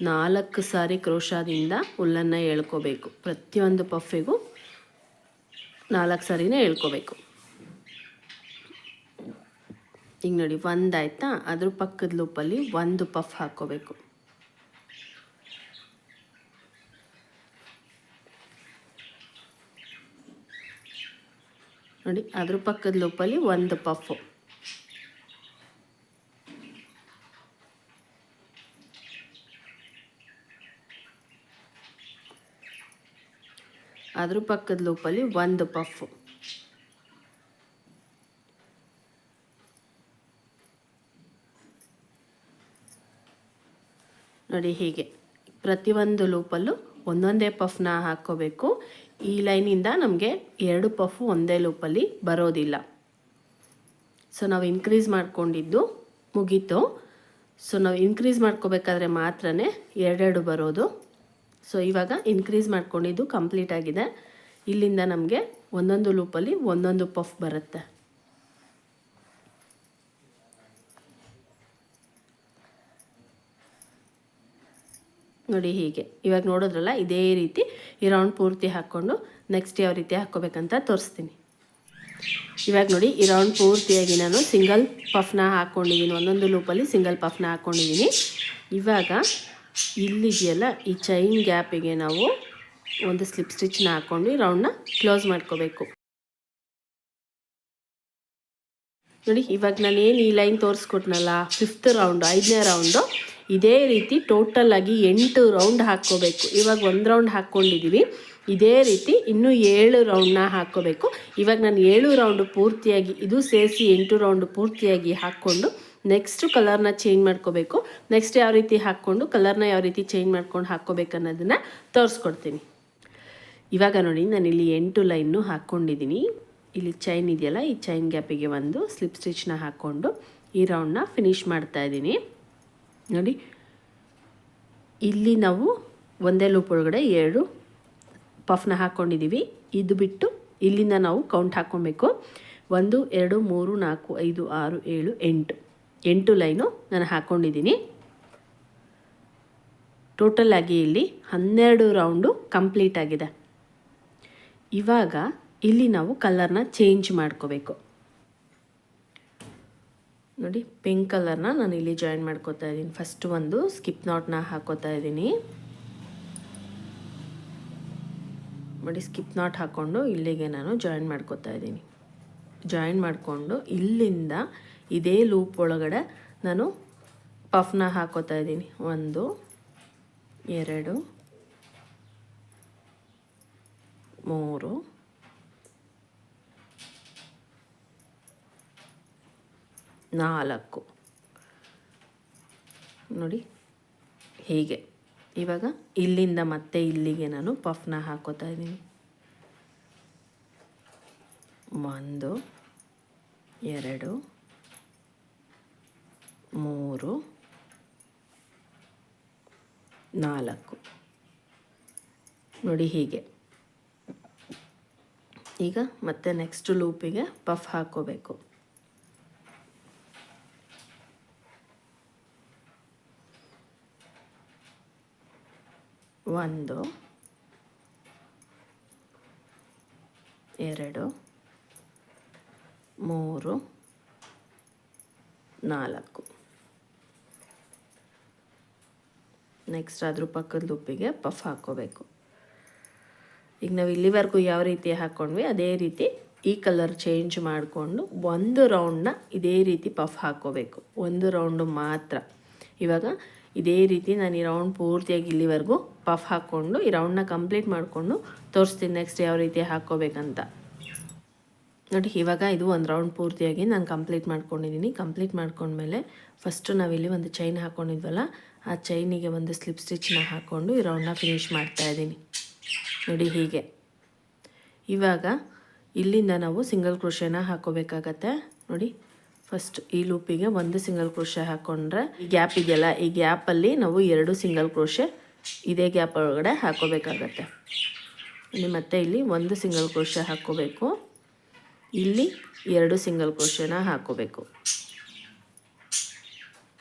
4 ಸಾರಿ ಕ್ರೋಶಾದಿಂದ ಹುಲ್ಲನ್ನು ಎಳ್ಕೋಬೇಕು. ಪ್ರತಿಯೊಂದು ಪಫಿಗೂ 4 ಸಾರಿನೇ ಎಳ್ಕೋಬೇಕು. ಈಗ ನೋಡಿ ಒಂದಾಯ್ತಾ. ಅದ್ರ ಪಕ್ಕದ ಲೂಪಲ್ಲಿ ಒಂದು ಪಫ್ ಹಾಕ್ಕೋಬೇಕು. ನೋಡಿ ಅದ್ರ ಪಕ್ಕದ ಲೂಪಲ್ಲಿ ಒಂದು ಪಫು. ಅದ್ರ ಪಕ್ಕದ ಲೂಪಲ್ಲಿ ಒಂದು ಪಫು. ನೋಡಿ ಹೀಗೆ ಪ್ರತಿಯೊಂದು ಲೂಪಲ್ಲೂ ಒಂದೊಂದೇ ಪಫ್ನ ಹಾಕ್ಕೋಬೇಕು. ಈ ಲೈನಿಂದ ನಮಗೆ 2 ಪಫು ಒಂದೇ ಲೂಪಲ್ಲಿ ಬರೋದಿಲ್ಲ. ಸೊ ನಾವು ಇನ್ಕ್ರೀಸ್ ಮಾಡ್ಕೊಂಡಿದ್ದು ಮುಗೀತು. ಸೊ ನಾವು ಇನ್ಕ್ರೀಸ್ ಮಾಡ್ಕೋಬೇಕಾದ್ರೆ ಮಾತ್ರ 2 ಬರೋದು. ಸೊ ಇವಾಗ ಇನ್ಕ್ರೀಸ್ ಮಾಡ್ಕೊಂಡಿದ್ದು ಕಂಪ್ಲೀಟ್ ಆಗಿದೆ. ಇಲ್ಲಿಂದ ನಮಗೆ ಒಂದೊಂದು ಲೂಪಲ್ಲಿ ಒಂದೊಂದು ಪಫ್ ಬರುತ್ತೆ. ನೋಡಿ ಹೀಗೆ. ಇವಾಗ ನೋಡಿದ್ರಲ್ಲ, ಇದೇ ರೀತಿ ಈ ರೌಂಡ್ ಪೂರ್ತಿ ಹಾಕ್ಕೊಂಡು ನೆಕ್ಸ್ಟ್ ಯಾವ ರೀತಿ ಹಾಕ್ಕೋಬೇಕಂತ ತೋರಿಸ್ತೀನಿ. ಇವಾಗ ನೋಡಿ, ಈ ರೌಂಡ್ ಪೂರ್ತಿಯಾಗಿ ನಾನು ಸಿಂಗಲ್ ಪಫ್ನ ಹಾಕ್ಕೊಂಡಿದ್ದೀನಿ, ಒಂದೊಂದು ಲೂಪಲ್ಲಿ ಸಿಂಗಲ್ ಪಫ್ನ ಹಾಕ್ಕೊಂಡಿದ್ದೀನಿ. ಇವಾಗ ಇಲ್ಲಿದೆಯಲ್ಲ, ಈ ಚೈನ್ ಗ್ಯಾಪಿಗೆ ನಾವು ಒಂದು ಸ್ಲಿಪ್ ಸ್ಟಿಚ್ನ ಹಾಕ್ಕೊಂಡು ಈ ರೌಂಡ್ನ ಕ್ಲೋಸ್ ಮಾಡ್ಕೋಬೇಕು. ನೋಡಿ, ಇವಾಗ ನಾನೇನು ಈ ಲೈನ್ ತೋರಿಸ್ಕೊಟ್ನಲ್ಲ, 5th ರೌಂಡು, 5ನೇ ರೌಂಡು, ಇದೇ ರೀತಿ ಟೋಟಲಾಗಿ 8 ರೌಂಡ್ ಹಾಕ್ಕೋಬೇಕು. ಇವಾಗ 1 ರೌಂಡ್ ಹಾಕ್ಕೊಂಡಿದ್ದೀವಿ, ಇದೇ ರೀತಿ ಇನ್ನೂ 7 ರೌಂಡ್ನ ಹಾಕ್ಕೋಬೇಕು. ಇವಾಗ ನಾನು 7 ರೌಂಡು ಪೂರ್ತಿಯಾಗಿ, ಇದು ಸೇರಿಸಿ 8 ರೌಂಡು ಪೂರ್ತಿಯಾಗಿ ಹಾಕ್ಕೊಂಡು ನೆಕ್ಸ್ಟು ಕಲರ್ನ ಚೇಂಜ್ ಮಾಡ್ಕೋಬೇಕು. ನೆಕ್ಸ್ಟ್ ಯಾವ ರೀತಿ ಹಾಕ್ಕೊಂಡು ಕಲರ್ನ ಯಾವ ರೀತಿ ಚೇಂಜ್ ಮಾಡ್ಕೊಂಡು ಹಾಕ್ಕೋಬೇಕು ಅನ್ನೋದನ್ನು ತೋರಿಸ್ಕೊಡ್ತೀನಿ. ಇವಾಗ ನೋಡಿ, ನಾನಿಲ್ಲಿ 8 ಲೈನ್ನು ಹಾಕ್ಕೊಂಡಿದ್ದೀನಿ. ಇಲ್ಲಿ ಚೈನ್ ಇದೆಯಲ್ಲ, ಈ ಚೈನ್ ಗ್ಯಾಪಿಗೆ ಒಂದು ಸ್ಲಿಪ್ ಸ್ಟಿಚ್ನ ಹಾಕ್ಕೊಂಡು ಈ ರೌಂಡ್ನ ಫಿನಿಶ್ ಮಾಡ್ತಾಯಿದ್ದೀನಿ. ನೋಡಿ, ಇಲ್ಲಿ ನಾವು ಒಂದೇ ಲೂಪ್ ಒಳಗಡೆ 2 ಪಫ್ನ ಹಾಕ್ಕೊಂಡಿದ್ದೀವಿ. ಇದು ಬಿಟ್ಟು ಇಲ್ಲಿಂದ ನಾವು ಕೌಂಟ್ ಹಾಕ್ಕೊಬೇಕು. 1 2 3 4 5 6 7 8 8 ಲೈನು ನಾನು ಹಾಕ್ಕೊಂಡಿದ್ದೀನಿ. ಟೋಟಲಾಗಿ ಇಲ್ಲಿ 12 ರೌಂಡು ಕಂಪ್ಲೀಟ್ ಆಗಿದೆ. ಇವಾಗ ಇಲ್ಲಿ ನಾವು ಕಲರ್ನ ಚೇಂಜ್ ಮಾಡ್ಕೋಬೇಕು. ನೋಡಿ, ಪಿಂಕ್ ಕಲರ್ನ ನಾನು ಇಲ್ಲಿ ಜಾಯಿನ್ ಮಾಡ್ಕೋತಾ ಇದ್ದೀನಿ. ಫಸ್ಟ್ ಒಂದು ಸ್ಕಿಪ್ ನಾಟ್ನ ಹಾಕೋತಾ ಇದ್ದೀನಿ. ನೋಡಿ, ಸ್ಕಿಪ್ ನಾಟ್ ಹಾಕ್ಕೊಂಡು ಇಲ್ಲಿಗೆ ನಾನು ಜಾಯಿನ್ ಮಾಡ್ಕೋತಾ ಇದ್ದೀನಿ. ಜಾಯಿನ್ ಮಾಡಿಕೊಂಡು ಇಲ್ಲಿಂದ ಇದೇ ಲೂಪ್ ಒಳಗಡೆ ನಾನು ಪಫ್ನ ಹಾಕೋತಾ ಇದ್ದೀನಿ. 1 2 3 4 ನೋಡಿ ಹೀಗೆ. ಇವಾಗ ಇಲ್ಲಿಂದ ಮತ್ತೆ ಇಲ್ಲಿಗೆ ನಾನು ಪಫ್ನ ಹಾಕೋತಾ ಇದ್ದೀನಿ. 1 2 3 4 ನೋಡಿ ಹೀಗೆ. ಈಗ ಮತ್ತೆ ನೆಕ್ಸ್ಟ್ ಲೂಪಿಗೆ ಪಫ್ ಹಾಕೋಬೇಕು. 1 2 3 4 ನೆಕ್ಸ್ಟ್ ಅದ್ರ ಪಕ್ಕದ ಲೂಪಿಗೆ ಪಫ್ ಹಾಕ್ಕೋಬೇಕು. ಈಗ ನಾವು ಇಲ್ಲಿವರೆಗೂ ಯಾವ ರೀತಿ ಹಾಕ್ಕೊಂಡ್ವಿ ಅದೇ ರೀತಿ ಈ ಕಲರ್ ಚೇಂಜ್ ಮಾಡಿಕೊಂಡು 1 ರೌಂಡ್ನ ಇದೇ ರೀತಿ ಪಫ್ ಹಾಕ್ಕೋಬೇಕು. 1 ರೌಂಡು ಮಾತ್ರ. ಇವಾಗ ಇದೇ ರೀತಿ ನಾನು ಈ ರೌಂಡ್ ಪೂರ್ತಿಯಾಗಿ ಇಲ್ಲಿವರೆಗೂ ಪಫ್ ಹಾಕ್ಕೊಂಡು ಈ ರೌಂಡ್ನ ಕಂಪ್ಲೀಟ್ ಮಾಡಿಕೊಂಡು ತೋರಿಸ್ತೀನಿ ನೆಕ್ಸ್ಟ್ ಯಾವ ರೀತಿ ಹಾಕ್ಕೋಬೇಕಂತ. ನೋಡಿ, ಇವಾಗ ಇದು 1 ರೌಂಡ್ ಪೂರ್ತಿಯಾಗಿ ನಾನು ಕಂಪ್ಲೀಟ್ ಮಾಡ್ಕೊಂಡಿದ್ದೀನಿ. ಕಂಪ್ಲೀಟ್ ಮಾಡ್ಕೊಂಡ್ಮೇಲೆ ಫಸ್ಟು ನಾವಿಲ್ಲಿ ಒಂದು ಚೈನ್ ಹಾಕ್ಕೊಂಡಿದ್ವಲ್ಲ, ಆ ಚೈನಿಗೆ ಒಂದು ಸ್ಲಿಪ್ ಸ್ಟಿಚ್ನ ಹಾಕ್ಕೊಂಡು ಈ ರೌಂಡ್ನ ಫಿನಿಶ್ ಮಾಡ್ತಾಯಿದ್ದೀನಿ. ನೋಡಿ ಹೀಗೆ. ಇವಾಗ ಇಲ್ಲಿಂದ ನಾವು ಸಿಂಗಲ್ ಕ್ರೋಶೆನ ಹಾಕ್ಕೋಬೇಕಾಗತ್ತೆ. ನೋಡಿ, ಫಸ್ಟ್ ಈ ಲೂಪಿಗೆ ಒಂದು ಸಿಂಗಲ್ ಕ್ರೋಶೆ ಹಾಕ್ಕೊಂಡ್ರೆ ಈ ಗ್ಯಾಪ್ ಇದೆಯಲ್ಲ, ಈ ಗ್ಯಾಪಲ್ಲಿ ನಾವು 2 ಸಿಂಗಲ್ ಕ್ರೋಶೆ ಇದೇ ಗ್ಯಾಪ್ ಒಳಗಡೆ ಹಾಕ್ಕೋಬೇಕಾಗತ್ತೆ. ಮತ್ತೆ ಇಲ್ಲಿ ಒಂದು ಸಿಂಗಲ್ ಕ್ರೋಶೆ ಹಾಕ್ಕೋಬೇಕು, ಇಲ್ಲಿ 2 ಸಿಂಗಲ್ ಕ್ರೋಶೆನ ಹಾಕ್ಕೋಬೇಕು.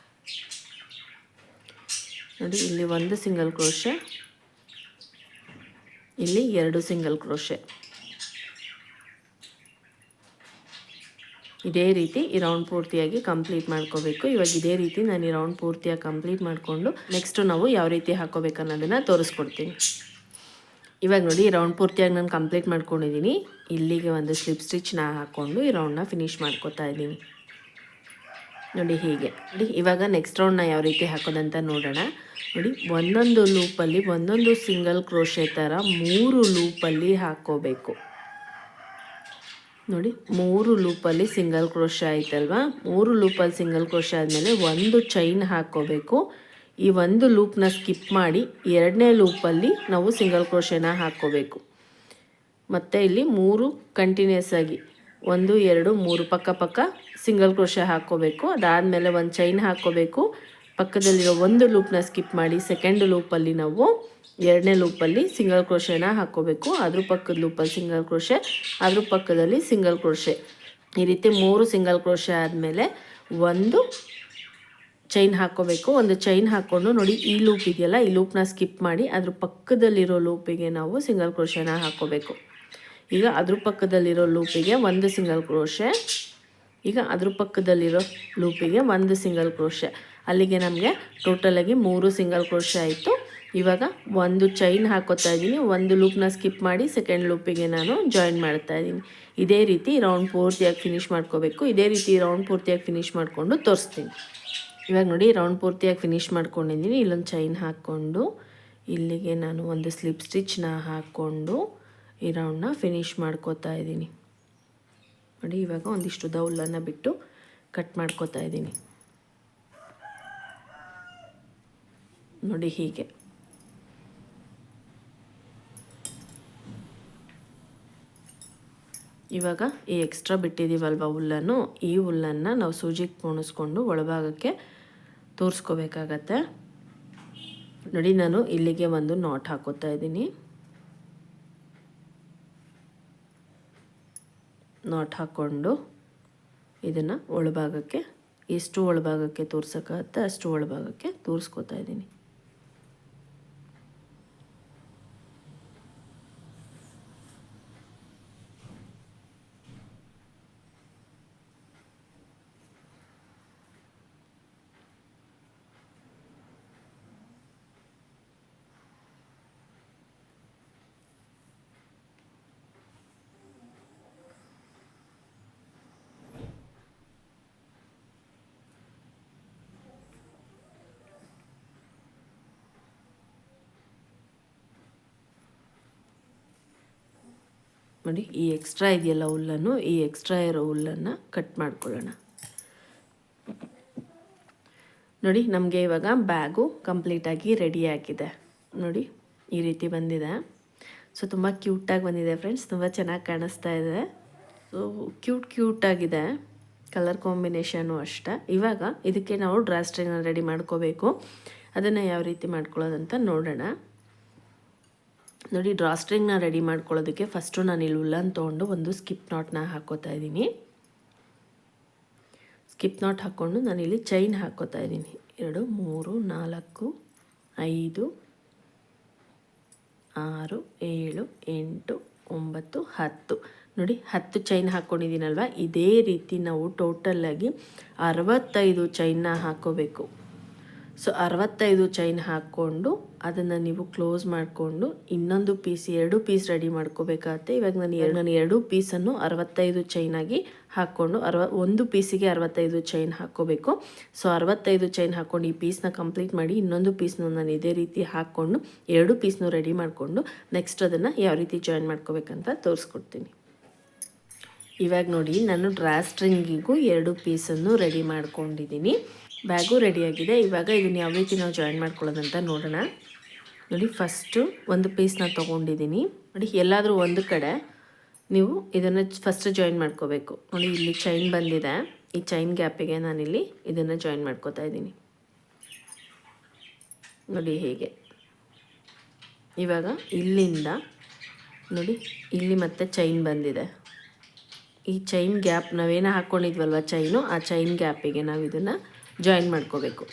ನೋಡಿ, ಇಲ್ಲಿ ಒಂದು ಸಿಂಗಲ್ ಕ್ರೋಶೆ, ಇಲ್ಲಿ 2 ಸಿಂಗಲ್ ಕ್ರೋಶೆ. ಇದೇ ರೀತಿ ಈ ರೌಂಡ್ ಪೂರ್ತಿಯಾಗಿ ಕಂಪ್ಲೀಟ್ ಮಾಡ್ಕೋಬೇಕು. ಇವಾಗ ಇದೇ ರೀತಿ ನಾನು ಈ ರೌಂಡ್ ಪೂರ್ತಿಯಾಗಿ ಕಂಪ್ಲೀಟ್ ಮಾಡಿಕೊಂಡು ನೆಕ್ಸ್ಟು ನಾವು ಯಾವ ರೀತಿ ಹಾಕ್ಕೋಬೇಕು ಅನ್ನೋದನ್ನು ತೋರಿಸ್ಕೊಡ್ತೀನಿ. ಇವಾಗ ನೋಡಿ, ಈ ರೌಂಡ್ ಪೂರ್ತಿಯಾಗಿ ನಾನು ಕಂಪ್ಲೀಟ್ ಮಾಡ್ಕೊಂಡಿದ್ದೀನಿ. ಇಲ್ಲಿಗೆ ಒಂದು ಸ್ಲಿಪ್ ಸ್ಟಿಚ್ನ ಹಾಕ್ಕೊಂಡು ಈ ರೌಂಡ್ನ ಫಿನಿಶ್ ಮಾಡ್ಕೋತಾ ಇದ್ದೀನಿ. ನೋಡಿ ಹೀಗೆ. ನೋಡಿ, ಇವಾಗ ನೆಕ್ಸ್ಟ್ ರೌಂಡ್ನ ಯಾವ ರೀತಿ ಹಾಕೋದಂತ ನೋಡೋಣ. ನೋಡಿ, ಒಂದೊಂದು ಲೂಪಲ್ಲಿ ಒಂದೊಂದು ಸಿಂಗಲ್ ಕ್ರೋಶೆ ಥರ 3 ಲೂಪಲ್ಲಿ ಹಾಕ್ಕೋಬೇಕು. ನೋಡಿ, 3 ಲೂಪಲ್ಲಿ ಸಿಂಗಲ್ ಕ್ರೋಶೆ ಆಯ್ತಲ್ವಾ. 3 ಲೂಪಲ್ಲಿ ಸಿಂಗಲ್ ಕ್ರೋಶೆ ಆದಮೇಲೆ ಒಂದು ಚೈನ್ ಹಾಕ್ಕೋಬೇಕು. ಈ ಒಂದು ಲೂಪ್ನ ಸ್ಕಿಪ್ ಮಾಡಿ 2ನೇ ಲೂಪಲ್ಲಿ ನಾವು ಸಿಂಗಲ್ ಕ್ರೋಶೆನ ಹಾಕ್ಕೋಬೇಕು. ಮತ್ತು ಇಲ್ಲಿ 3 ಕಂಟಿನ್ಯೂಸ್ ಆಗಿ 1 2 3 ಪಕ್ಕ ಸಿಂಗಲ್ ಕ್ರೋಶೆ ಹಾಕ್ಕೋಬೇಕು. ಅದಾದಮೇಲೆ ಒಂದು ಚೈನ್ ಹಾಕ್ಕೋಬೇಕು. ಪಕ್ಕದಲ್ಲಿರೋ ಒಂದು ಲೂಪ್ನ ಸ್ಕಿಪ್ ಮಾಡಿ ಸೆಕೆಂಡ್ ಲೂಪಲ್ಲಿ ನಾವು 2ನೇ ಲೂಪಲ್ಲಿ ಸಿಂಗಲ್ ಕ್ರೋಶೆನ ಹಾಕ್ಕೋಬೇಕು. ಅದ್ರ ಪಕ್ಕದ ಲೂಪಲ್ಲಿ ಸಿಂಗಲ್ ಕ್ರೋಶೆ, ಅದ್ರ ಪಕ್ಕದಲ್ಲಿ ಸಿಂಗಲ್ ಕ್ರೋಶೆ. ಈ ರೀತಿ 3 ಸಿಂಗಲ್ ಕ್ರೋಶೆ ಆದಮೇಲೆ ಒಂದು ಚೈನ್ ಹಾಕ್ಕೋಬೇಕು. ಒಂದು ಚೈನ್ ಹಾಕ್ಕೊಂಡು ನೋಡಿ ಈ ಲೂಪ್ ಇದೆಯಲ್ಲ, ಈ ಲೂಪ್ನ ಸ್ಕಿಪ್ ಮಾಡಿ ಅದ್ರ ಪಕ್ಕದಲ್ಲಿರೋ ಲೂಪಿಗೆ ನಾವು ಸಿಂಗಲ್ ಕ್ರೋಶೆನ ಹಾಕ್ಕೋಬೇಕು. ಈಗ ಅದ್ರ ಪಕ್ಕದಲ್ಲಿರೋ ಲೂಪಿಗೆ ಒಂದು ಸಿಂಗಲ್ ಕ್ರೋಶೆ, ಈಗ ಅದ್ರ ಪಕ್ಕದಲ್ಲಿರೋ ಲೂಪಿಗೆ ಒಂದು ಸಿಂಗಲ್ ಕ್ರೋಶೆ. ಅಲ್ಲಿಗೆ ನಮಗೆ ಟೋಟಲಾಗಿ 3 ಸಿಂಗಲ್ ಕ್ರೋಶೆ ಆಯಿತು. ಇವಾಗ ಒಂದು ಚೈನ್ ಹಾಕೋತಾ ಇದ್ದೀನಿ, ಒಂದು ಲೂಪ್ನ ಸ್ಕಿಪ್ ಮಾಡಿ ಸೆಕೆಂಡ್ ಲೂಪಿಗೆ ನಾನು ಜಾಯಿನ್ ಮಾಡ್ತಾ ಇದ್ದೀನಿ. ಇದೇ ರೀತಿ ರೌಂಡ್ ಪೂರ್ತಿಯಾಗಿ ಫಿನಿಷ್ ಮಾಡ್ಕೋಬೇಕು. ಇದೇ ರೀತಿ ರೌಂಡ್ ಪೂರ್ತಿಯಾಗಿ ಫಿನಿಷ್ ಮಾಡಿಕೊಂಡು ತೋರಿಸ್ತೀನಿ. ಇವಾಗ ನೋಡಿ ರೌಂಡ್ ಪೂರ್ತಿಯಾಗಿ ಫಿನಿಷ್ ಮಾಡ್ಕೊಂಡಿದ್ದೀನಿ. ಇಲ್ಲೊಂದು ಚೈನ್ ಹಾಕ್ಕೊಂಡು ಇಲ್ಲಿಗೆ ನಾನು ಒಂದು ಸ್ಲಿಪ್ ಸ್ಟಿಚ್ನ ಹಾಕ್ಕೊಂಡು ಈ ರೌಂಡ್ನ ಫಿನಿಷ್ ಮಾಡ್ಕೋತಾ ಇದ್ದೀನಿ. ನೋಡಿ ಇವಾಗ ಒಂದಿಷ್ಟು ಉಲ್ಲನ್ನು ಬಿಟ್ಟು ಕಟ್ ಮಾಡ್ಕೋತಾ ಇದ್ದೀನಿ. ನೋಡಿ ಹೀಗೆ. ಇವಾಗ ಈ ಎಕ್ಸ್ಟ್ರಾ ಬಿಟ್ಟಿದ್ದೀವಲ್ವ ಹುಲ್ಲನ್ನು, ಈ ಹುಲ್ಲನ್ನು ನಾವು ಸೂಜಿಗೆ ಪೋಣಿಸ್ಕೊಂಡು ಒಳಭಾಗಕ್ಕೆ ತೋರಿಸ್ಕೋಬೇಕಾಗತ್ತೆ. ನೋಡಿ ನಾನು ಇಲ್ಲಿಗೆ ಒಂದು ನಾಟ್ ಹಾಕೋತಾ ಇದ್ದೀನಿ. ನಾಟ್ ಹಾಕ್ಕೊಂಡು ಇದನ್ನು ಒಳಭಾಗಕ್ಕೆ ಎಷ್ಟು ಒಳಭಾಗಕ್ಕೆ ತೋರ್ಸೋಕ್ಕಾಗತ್ತೆ ಅಷ್ಟು ಒಳಭಾಗಕ್ಕೆ ತೋರಿಸ್ಕೋತಾ ಇದ್ದೀನಿ. ನೋಡಿ ಈ ಎಕ್ಸ್ಟ್ರಾ ಇದೆಯಲ್ಲ ಹುಲ್ಲನ್ನು, ಈ ಎಕ್ಸ್ಟ್ರಾ ಇರೋ ಹುಲ್ಲನ್ನು ಕಟ್ ಮಾಡ್ಕೊಳ್ಳೋಣ. ನೋಡಿ ನಮಗೆ ಇವಾಗ ಬ್ಯಾಗು ಕಂಪ್ಲೀಟಾಗಿ ರೆಡಿ ಆಗಿದೆ. ನೋಡಿ ಈ ರೀತಿ ಬಂದಿದೆ. ಸೊ ತುಂಬ ಕ್ಯೂಟಾಗಿ ಬಂದಿದೆ ಫ್ರೆಂಡ್ಸ್, ತುಂಬ ಚೆನ್ನಾಗಿ ಕಾಣಿಸ್ತಾ ಇದೆ. ಸೊ ಕ್ಯೂಟಾಗಿದೆ, ಕಲರ್ ಕಾಂಬಿನೇಷನು ಅಷ್ಟೇ. ಇವಾಗ ಇದಕ್ಕೆ ನಾವು ಡ್ರಾ ಸ್ಟ್ರಿಂಗ್ನ ರೆಡಿ ಮಾಡ್ಕೋಬೇಕು. ಅದನ್ನು ಯಾವ ರೀತಿ ಮಾಡ್ಕೊಳ್ಳೋದಂತ ನೋಡೋಣ. ನೋಡಿ ಡ್ರಾ ಸ್ಟ್ರಿಂಗ್ನ ರೆಡಿ ಮಾಡ್ಕೊಳ್ಳೋದಕ್ಕೆ ಫಸ್ಟು ನಾನು ಇಲ್ಲಿ ಉಲ್ಲನ್ ತೊಗೊಂಡು ಒಂದು ಸ್ಕಿಪ್ ನಾಟ್ನ ಹಾಕೋತಾ ಇದ್ದೀನಿ. ಸ್ಕಿಪ್ ನಾಟ್ ಹಾಕ್ಕೊಂಡು ನಾನಿಲ್ಲಿ ಚೈನ್ ಹಾಕೋತಾ ಇದ್ದೀನಿ. 2 3 4 5 6 7 8 9 10. ನೋಡಿ 10 ಚೈನ್ ಹಾಕ್ಕೊಂಡಿದ್ದೀನಲ್ವ, ಇದೇ ರೀತಿ ನಾವು ಟೋಟಲಾಗಿ 65 ಚೈನ್ನ ಹಾಕ್ಕೋಬೇಕು. ಸೊ 65 ಚೈನ್ ಹಾಕ್ಕೊಂಡು ಅದನ್ನು ನೀವು ಕ್ಲೋಸ್ ಮಾಡಿಕೊಂಡು ಇನ್ನೊಂದು ಪೀಸ್ 2 ಪೀಸ್ ರೆಡಿ ಮಾಡ್ಕೋಬೇಕಾಗತ್ತೆ. ಇವಾಗ ನಾನು 2 ಪೀಸನ್ನು 65 ಚೈನಾಗಿ ಹಾಕ್ಕೊಂಡು ಒಂದು ಪೀಸಿಗೆ 65 ಚೈನ್ ಹಾಕ್ಕೋಬೇಕು. ಸೊ 65 ಚೈನ್ ಹಾಕ್ಕೊಂಡು ಈ ಪೀಸ್ನ ಕಂಪ್ಲೀಟ್ ಮಾಡಿ ಇನ್ನೊಂದು ಪೀಸ್ನ ನಾನು ಇದೇ ರೀತಿ ಹಾಕ್ಕೊಂಡು 2 ಪೀಸ್ನು ರೆಡಿ ಮಾಡಿಕೊಂಡು ನೆಕ್ಸ್ಟ್ ಅದನ್ನು ಯಾವ ರೀತಿ ಜಾಯಿನ್ ಮಾಡ್ಕೋಬೇಕಂತ ತೋರಿಸ್ಕೊಡ್ತೀನಿ. ಇವಾಗ ನೋಡಿ ನಾನು ಡ್ರಾ ಸ್ಟ್ರಿಂಗಿಗೂ 2 ಪೀಸನ್ನು ರೆಡಿ ಮಾಡ್ಕೊಂಡಿದ್ದೀನಿ. ಬ್ಯಾಗು ರೆಡಿಯಾಗಿದೆ. ಇವಾಗ ಇದನ್ನು ಯಾವ ರೀತಿ ನಾವು ಜಾಯಿನ್ ಮಾಡ್ಕೊಳ್ಳೋದಂತ ನೋಡೋಣ. ನೋಡಿ ಫಸ್ಟು ಒಂದು ಪೀಸ್ನ ತೊಗೊಂಡಿದ್ದೀನಿ. ನೋಡಿ ಎಲ್ಲಾದರೂ ಒಂದು ಕಡೆ ನೀವು ಇದನ್ನು ಫಸ್ಟ್ ಜಾಯಿನ್ ಮಾಡ್ಕೋಬೇಕು. ನೋಡಿ ಇಲ್ಲಿ ಚೈನ್ ಬಂದಿದೆ, ಈ ಚೈನ್ ಗ್ಯಾಪಿಗೆ ನಾನಿಲ್ಲಿ ಇದನ್ನು ಜಾಯಿನ್ ಮಾಡ್ಕೋತಾ ಇದ್ದೀನಿ. ನೋಡಿ ಹೇಗೆ. ಇವಾಗ ಇಲ್ಲಿಂದ ನೋಡಿ ಇಲ್ಲಿ ಮತ್ತೆ ಚೈನ್ ಬಂದಿದೆ. ಈ ಚೈನ್ ಗ್ಯಾಪ್ ನಾವೇನೋ ಹಾಕ್ಕೊಂಡಿದ್ವಲ್ವ ಚೈನು, ಆ ಚೈನ್ ಗ್ಯಾಪಿಗೆ ನಾವು ಇದನ್ನು ಜಾಯಿನ್ ಮಾಡ್ಕೋಬೇಕು.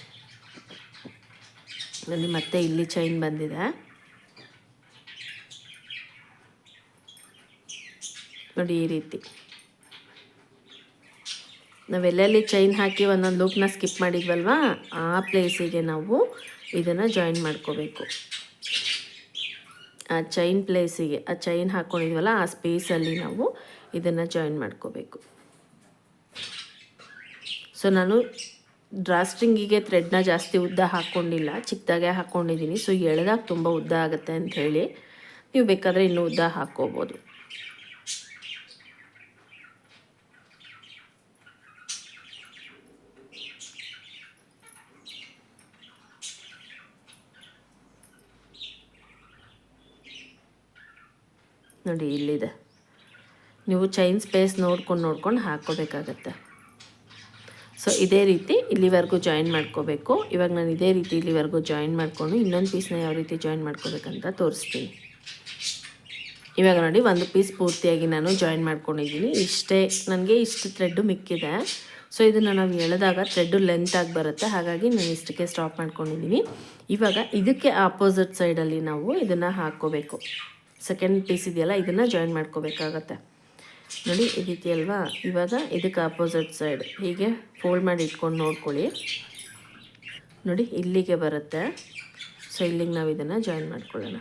ನೋಡಿ ಮತ್ತೆ ಇಲ್ಲಿ ಚೈನ್ ಬಂದಿದೆ. ನೋಡಿ ಈ ರೀತಿ ನಾವೆಲ್ಲೆಲ್ಲಿ ಚೈನ್ ಹಾಕಿ ಒಂದೊಂದು ಲೂಪ್ನ ಸ್ಕಿಪ್ ಮಾಡಿದ್ವಲ್ವ ಆ ಪ್ಲೇಸಿಗೆ ನಾವು ಇದನ್ನು ಜಾಯಿನ್ ಮಾಡ್ಕೋಬೇಕು. ಆ ಚೈನ್ ಪ್ಲೇಸಿಗೆ ಆ ಚೈನ್ ಹಾಕ್ಕೊಂಡಿದ್ವಲ್ಲ ಆ ಸ್ಪೇಸಲ್ಲಿ ನಾವು ಇದನ್ನು ಜಾಯಿನ್ ಮಾಡ್ಕೋಬೇಕು. ಸೊ ನಾನು ಡ್ರಾ ಸ್ಟ್ರಿಂಗಿಗೆ ಥ್ರೆಡ್ನ ಜಾಸ್ತಿ ಉದ್ದ ಹಾಕ್ಕೊಂಡಿಲ್ಲ, ಚಿಕ್ಕದಾಗೆ ಹಾಕ್ಕೊಂಡಿದ್ದೀನಿ. ಸೊ ಎಳೆದಾಗ ತುಂಬ ಉದ್ದ ಆಗುತ್ತೆ ಅಂಥೇಳಿ ನೀವು ಬೇಕಾದರೆ ಇನ್ನೂ ಉದ್ದ ಹಾಕ್ಕೋಬೋದು. ನೋಡಿ ಇಲ್ಲಿದೆ, ನೀವು ಚೈನ್ ಸ್ಪೇಸ್ ನೋಡ್ಕೊಂಡು ಹಾಕ್ಕೋಬೇಕಾಗತ್ತೆ. ಸೊ ಇದೇ ರೀತಿ ಇಲ್ಲಿವರೆಗೂ ಜಾಯಿನ್ ಮಾಡ್ಕೋಬೇಕು. ಇವಾಗ ನಾನು ಇದೇ ರೀತಿ ಇಲ್ಲಿವರೆಗೂ ಜಾಯಿನ್ ಮಾಡಿಕೊಂಡು ಇನ್ನೊಂದು ಪೀಸ್ನ ಯಾವ ರೀತಿ ಜಾಯಿನ್ ಮಾಡ್ಕೋಬೇಕಂತ ತೋರಿಸ್ತೀನಿ. ಇವಾಗ ನೋಡಿ ಒಂದು ಪೀಸ್ ಪೂರ್ತಿಯಾಗಿ ನಾನು ಜಾಯಿನ್ ಮಾಡ್ಕೊಂಡಿದ್ದೀನಿ. ಇಷ್ಟೇ, ನನಗೆ ಇಷ್ಟು ಥ್ರೆಡ್ಡು ಮಿಕ್ಕಿದೆ. ಸೊ ಇದನ್ನು ನಾವು ಎಳೆದಾಗ ಥ್ರೆಡ್ಡು ಲೆಂತಾಗಿ ಬರುತ್ತೆ, ಹಾಗಾಗಿ ನಾನು ಇಷ್ಟಕ್ಕೆ ಸ್ಟಾಪ್ ಮಾಡ್ಕೊಂಡಿದ್ದೀನಿ. ಇವಾಗ ಇದಕ್ಕೆ ಆಪೋಸಿಟ್ ಸೈಡಲ್ಲಿ ನಾವು ಇದನ್ನು ಹಾಕ್ಕೋಬೇಕು. ಸೆಕೆಂಡ್ ಪೀಸ್ ಇದೆಯಲ್ಲ ಇದನ್ನು ಜಾಯಿನ್ ಮಾಡ್ಕೋಬೇಕಾಗತ್ತೆ ನೋಡಿ, ಈ ರೀತಿ ಅಲ್ವಾ. ಇವಾಗ ಇದಕ್ಕೆ ಆಪೋಸಿಟ್ ಸೈಡ್ ಹೀಗೆ ಫೋಲ್ಡ್ ಮಾಡಿ ಇಟ್ಕೊಂಡು ನೋಡ್ಕೊಳ್ಳಿ ನೋಡಿ, ಇಲ್ಲಿಗೆ ಬರುತ್ತೆ. ಸೊ ಇಲ್ಲಿಗೆ ನಾವು ಇದನ್ನು ಜಾಯಿನ್ ಮಾಡ್ಕೊಳ್ಳೋಣ.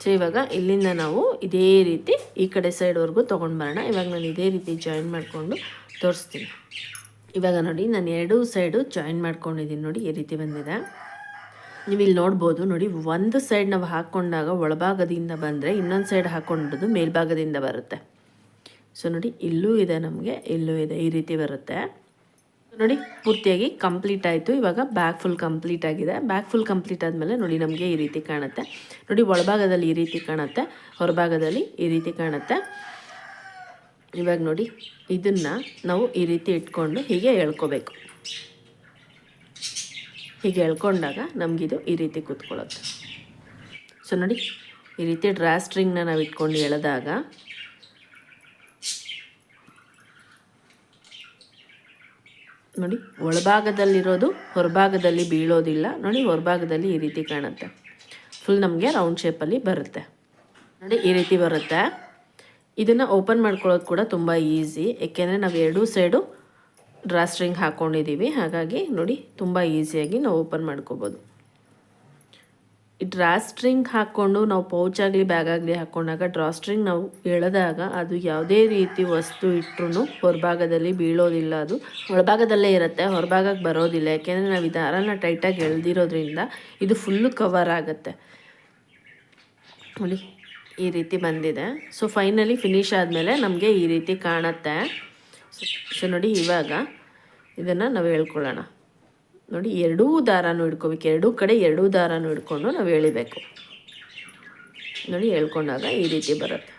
ಸೊ ಇವಾಗ ಇಲ್ಲಿಂದ ನಾವು ಇದೇ ರೀತಿ ಈ ಕಡೆ ಸೈಡ್ವರೆಗೂ ತೊಗೊಂಡು ಬರೋಣ. ಇವಾಗ ನಾನು ಇದೇ ರೀತಿ ಜಾಯಿನ್ ಮಾಡಿಕೊಂಡು ತೋರಿಸ್ತೀನಿ. ಇವಾಗ ನೋಡಿ ನಾನು ಎರಡೂ ಸೈಡು ಜಾಯಿನ್ ಮಾಡ್ಕೊಂಡಿದ್ದೀನಿ ನೋಡಿ, ಈ ರೀತಿ ಬಂದಿದೆ. ನೀವು ಇಲ್ಲಿ ನೋಡ್ಬೋದು ನೋಡಿ, ಒಂದು ಸೈಡ್ ನಾವು ಹಾಕ್ಕೊಂಡಾಗ ಒಳಭಾಗದಿಂದ ಬಂದರೆ ಇನ್ನೊಂದು ಸೈಡ್ ಹಾಕ್ಕೊಂಡದ್ದು ಮೇಲ್ಭಾಗದಿಂದ ಬರುತ್ತೆ. ಸೊ ನೋಡಿ ಇಲ್ಲೂ ಇದೆ, ನಮಗೆ ಇಲ್ಲೂ ಇದೆ, ಈ ರೀತಿ ಬರುತ್ತೆ ನೋಡಿ. ಪೂರ್ತಿಯಾಗಿ ಕಂಪ್ಲೀಟ್ ಆಯಿತು. ಇವಾಗ ಬ್ಯಾಕ್ ಫುಲ್ ಕಂಪ್ಲೀಟ್ ಆಗಿದೆ. ಬ್ಯಾಕ್ ಫುಲ್ ಕಂಪ್ಲೀಟ್ ಆದಮೇಲೆ ನೋಡಿ ನಮಗೆ ಈ ರೀತಿ ಕಾಣುತ್ತೆ ನೋಡಿ. ಒಳಭಾಗದಲ್ಲಿ ಈ ರೀತಿ ಕಾಣುತ್ತೆ, ಹೊರಭಾಗದಲ್ಲಿ ಈ ರೀತಿ ಕಾಣುತ್ತೆ. ಇವಾಗ ನೋಡಿ ಇದನ್ನು ನಾವು ಈ ರೀತಿ ಇಟ್ಕೊಂಡು ಹೀಗೆ ಎಳ್ಕೋಬೇಕು. ಹೀಗೆ ಎಳ್ಕೊಂಡಾಗ ನಮಗಿದು ಈ ರೀತಿ ಕೂತ್ಕೊಳ್ಳುತ್ತೆ. ಸೊ ನೋಡಿ ಈ ರೀತಿ ಡ್ರಾ ಸ್ಟ್ರಿಂಗ್ನ ನಾವು ಇಟ್ಕೊಂಡು ಎಳೆದಾಗ ನೋಡಿ ಒಳಭಾಗದಲ್ಲಿರೋದು ಹೊರಭಾಗದಲ್ಲಿ ಬೀಳೋದಿಲ್ಲ ನೋಡಿ, ಹೊರಭಾಗದಲ್ಲಿ ಈ ರೀತಿ ಕಾಣುತ್ತೆ. ಫುಲ್ ನಮಗೆ ರೌಂಡ್ ಶೇಪಲ್ಲಿ ಬರುತ್ತೆ ನೋಡಿ, ಈ ರೀತಿ ಬರುತ್ತೆ. ಇದನ್ನು ಓಪನ್ ಮಾಡ್ಕೊಳ್ಳೋದು ಕೂಡ ತುಂಬ ಈಸಿ, ಏಕೆಂದರೆ ನಾವು ಎರಡೂ ಸೈಡು ಡ್ರಾ ಸ್ಟ್ರಿಂಗ್ ಹಾಕ್ಕೊಂಡಿದ್ದೀವಿ. ಹಾಗಾಗಿ ನೋಡಿ ತುಂಬ ಈಸಿಯಾಗಿ ನಾವು ಓಪನ್ ಮಾಡ್ಕೋಬೋದು. ಈ ಡ್ರಾ ಸ್ಟ್ರಿಂಗ್ ಹಾಕ್ಕೊಂಡು ನಾವು ಪೌಚ್ ಆಗಲಿ ಬ್ಯಾಗ್ ಆಗಲಿ ಹಾಕ್ಕೊಂಡಾಗ ಡ್ರಾ ಸ್ಟ್ರಿಂಗ್ ನಾವು ಎಳೆದಾಗ ಅದು ಯಾವುದೇ ರೀತಿ ವಸ್ತು ಇಟ್ಟರು ಹೊರಭಾಗದಲ್ಲಿ ಬೀಳೋದಿಲ್ಲ, ಅದು ಒಳಭಾಗದಲ್ಲೇ ಇರುತ್ತೆ, ಹೊರಭಾಗಕ್ಕೆ ಬರೋದಿಲ್ಲ. ಯಾಕೆಂದರೆ ನಾವು ಈ ದಾರನ ಟೈಟಾಗಿ ಎಳೆದಿರೋದ್ರಿಂದ ಇದು ಫುಲ್ಲು ಕವರ್ ಆಗುತ್ತೆ ನೋಡಿ, ಈ ರೀತಿ ಬಂದಿದೆ. ಸೊ ಫೈನಲಿ ಫಿನಿಶ್ ಆದಮೇಲೆ ನಮಗೆ ಈ ರೀತಿ ಕಾಣುತ್ತೆ. ಸೊ ನೋಡಿ ಇವಾಗ ಇದನ್ನು ನಾವು ಎಳ್ಕೊಳ್ಳೋಣ ನೋಡಿ. ಎರಡೂ ದಾರನೂ ಹಿಡ್ಕೋಬೇಕು, ಎರಡೂ ಕಡೆ ಎರಡೂ ದಾರನೂ ಹಿಡ್ಕೊಂಡು ನಾವು ಎಳಿಬೇಕು ನೋಡಿ. ಎಳ್ಕೊಂಡಾಗ ಈ ರೀತಿ ಬರುತ್ತೆ.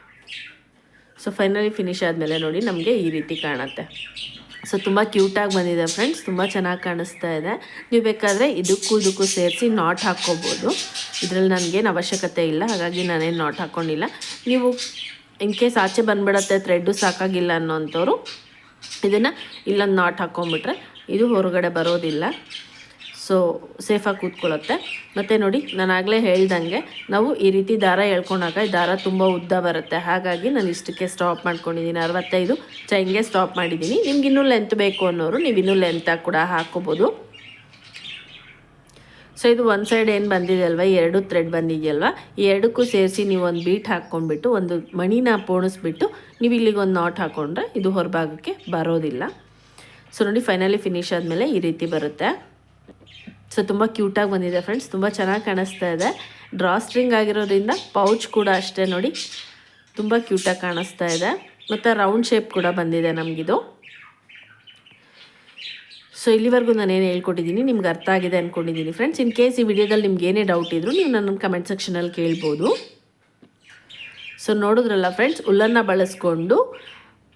ಸೊ ಫೈನಲಿ ಫಿನಿಶ್ ಆದಮೇಲೆ ನೋಡಿ ನಮಗೆ ಈ ರೀತಿ ಕಾಣುತ್ತೆ. ಸೊ ತುಂಬ ಕ್ಯೂಟಾಗಿ ಬಂದಿದೆ ಫ್ರೆಂಡ್ಸ್, ತುಂಬ ಚೆನ್ನಾಗಿ ಕಾಣಿಸ್ತಾ ಇದೆ. ನೀವು ಬೇಕಾದರೆ ಇದಕ್ಕೂ ಸೇರಿಸಿ ನಾಟ್ ಹಾಕ್ಕೋಬೋದು. ಇದರಲ್ಲಿ ನನಗೇನು ಅವಶ್ಯಕತೆ ಇಲ್ಲ, ಹಾಗಾಗಿ ನಾನೇನು ನಾಟ್ ಹಾಕ್ಕೊಂಡಿಲ್ಲ. ನೀವು ಇನ್ ಕೇಸ್ ಆಚೆ ಬಂದುಬಿಡತ್ತೆ, ಥ್ರೆಡ್ಡು ಸಾಕಾಗಿಲ್ಲ ಅನ್ನೋಂಥವ್ರು ಇದನ್ನು ಇಲ್ಲೊಂದು ನಾಟ್ ಹಾಕ್ಕೊಂಬಿಟ್ರೆ ಇದು ಹೊರಗಡೆ ಬರೋದಿಲ್ಲ. ಸೊ ಸೇಫಾಗಿ ಕೂತ್ಕೊಳ್ಳುತ್ತೆ. ಮತ್ತು ನೋಡಿ ನಾನು ಆಗಲೇ ಹೇಳ್ದಂಗೆ ನಾವು ಈ ರೀತಿ ದಾರ ಎಳ್ಕೊಂಡಾಗ ಈ ದಾರ ತುಂಬ ಉದ್ದ ಬರುತ್ತೆ, ಹಾಗಾಗಿ ನಾನು ಇಷ್ಟಕ್ಕೆ ಸ್ಟಾಪ್ ಮಾಡ್ಕೊಂಡಿದ್ದೀನಿ. 65 ಚೈನ್ಗೆ ಸ್ಟಾಪ್ ಮಾಡಿದ್ದೀನಿ. ನಿಮ್ಗೆ ಇನ್ನೂ ಲೆಂತ್ ಬೇಕು ಅನ್ನೋರು ನೀವು ಇನ್ನೂ ಲೆಂತಾಗಿ ಕೂಡ ಹಾಕ್ಕೋಬೋದು. ಸೊ ಇದು ಒಂದು ಸೈಡ್ ಏನು ಬಂದಿದೆ ಅಲ್ವ, ಎರಡು ಥ್ರೆಡ್ ಬಂದಿದೆಯಲ್ವ, ಈ ಎರಡಕ್ಕೂ ಸೇರಿಸಿ ನೀವು ಒಂದು ಬೀಟ್ ಹಾಕ್ಕೊಂಡ್ಬಿಟ್ಟು ಒಂದು ಮಣಿನ ಪೋಣಿಸ್ಬಿಟ್ಟು ನೀವು ಇಲ್ಲಿಗೆ ಒಂದು ನಾಟ್ ಹಾಕ್ಕೊಂಡ್ರೆ ಇದು ಹೊರಭಾಗಕ್ಕೆ ಬರೋದಿಲ್ಲ. ಸೊ ನೋಡಿ ಫೈನಲಿ ಫಿನಿಶ್ ಆದಮೇಲೆ ಈ ರೀತಿ ಬರುತ್ತೆ. ಸೊ ತುಂಬ ಕ್ಯೂಟಾಗಿ ಬಂದಿದೆ ಫ್ರೆಂಡ್ಸ್, ತುಂಬ ಚೆನ್ನಾಗಿ ಕಾಣಿಸ್ತಾ ಇದೆ. ಡ್ರಾ ಸ್ಟ್ರಿಂಗ್ ಆಗಿರೋದ್ರಿಂದ ಪೌಚ್ ಕೂಡ ಅಷ್ಟೇ ನೋಡಿ ತುಂಬ ಕ್ಯೂಟಾಗಿ ಕಾಣಿಸ್ತಾ ಇದೆ. ಮತ್ತು ರೌಂಡ್ ಶೇಪ್ ಕೂಡ ಬಂದಿದೆ ನಮಗಿದು. ಸೊ ಇಲ್ಲಿವರೆಗೂ ನಾನೇನು ಹೇಳ್ಕೊಟ್ಟಿದ್ದೀನಿ ನಿಮ್ಗೆ ಅರ್ಥ ಆಗಿದೆ ಅಂದ್ಕೊಂಡಿದ್ದೀನಿ ಫ್ರೆಂಡ್ಸ್. ಇನ್ ಕೇಸ್ ಈ ವಿಡಿಯೋದಲ್ಲಿ ನಿಮ್ಗೆ ಏನೇ ಡೌಟ್ ಇದ್ದರೂ ನೀವು ನನ್ನ ಕಮೆಂಟ್ ಸೆಕ್ಷನಲ್ಲಿ ಕೇಳ್ಬೋದು. ಸೊ ನೋಡಿದ್ರಲ್ಲ ಫ್ರೆಂಡ್ಸ್, ಉಲ್ಲನ್ನು ಬಳಸ್ಕೊಂಡು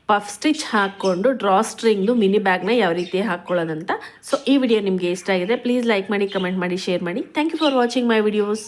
ಪಫ್ ಸ್ಟಿಚ್ ಹಾಕ್ಕೊಂಡು ಡ್ರಾ ಸ್ಟ್ರಿಂಗ್ದು ಮಿನಿ ಬ್ಯಾಗ್ನ ಯಾವ ರೀತಿ ಹಾಕ್ಕೊಳ್ಳೋದಂತ. ಸೊ ಈ ವಿಡಿಯೋ ನಿಮಗೆ ಇಷ್ಟ ಆಗಿದೆ ಪ್ಲೀಸ್ ಲೈಕ್ ಮಾಡಿ, ಕಮೆಂಟ್ ಮಾಡಿ, ಶೇರ್ ಮಾಡಿ. Thank you for watching my videos.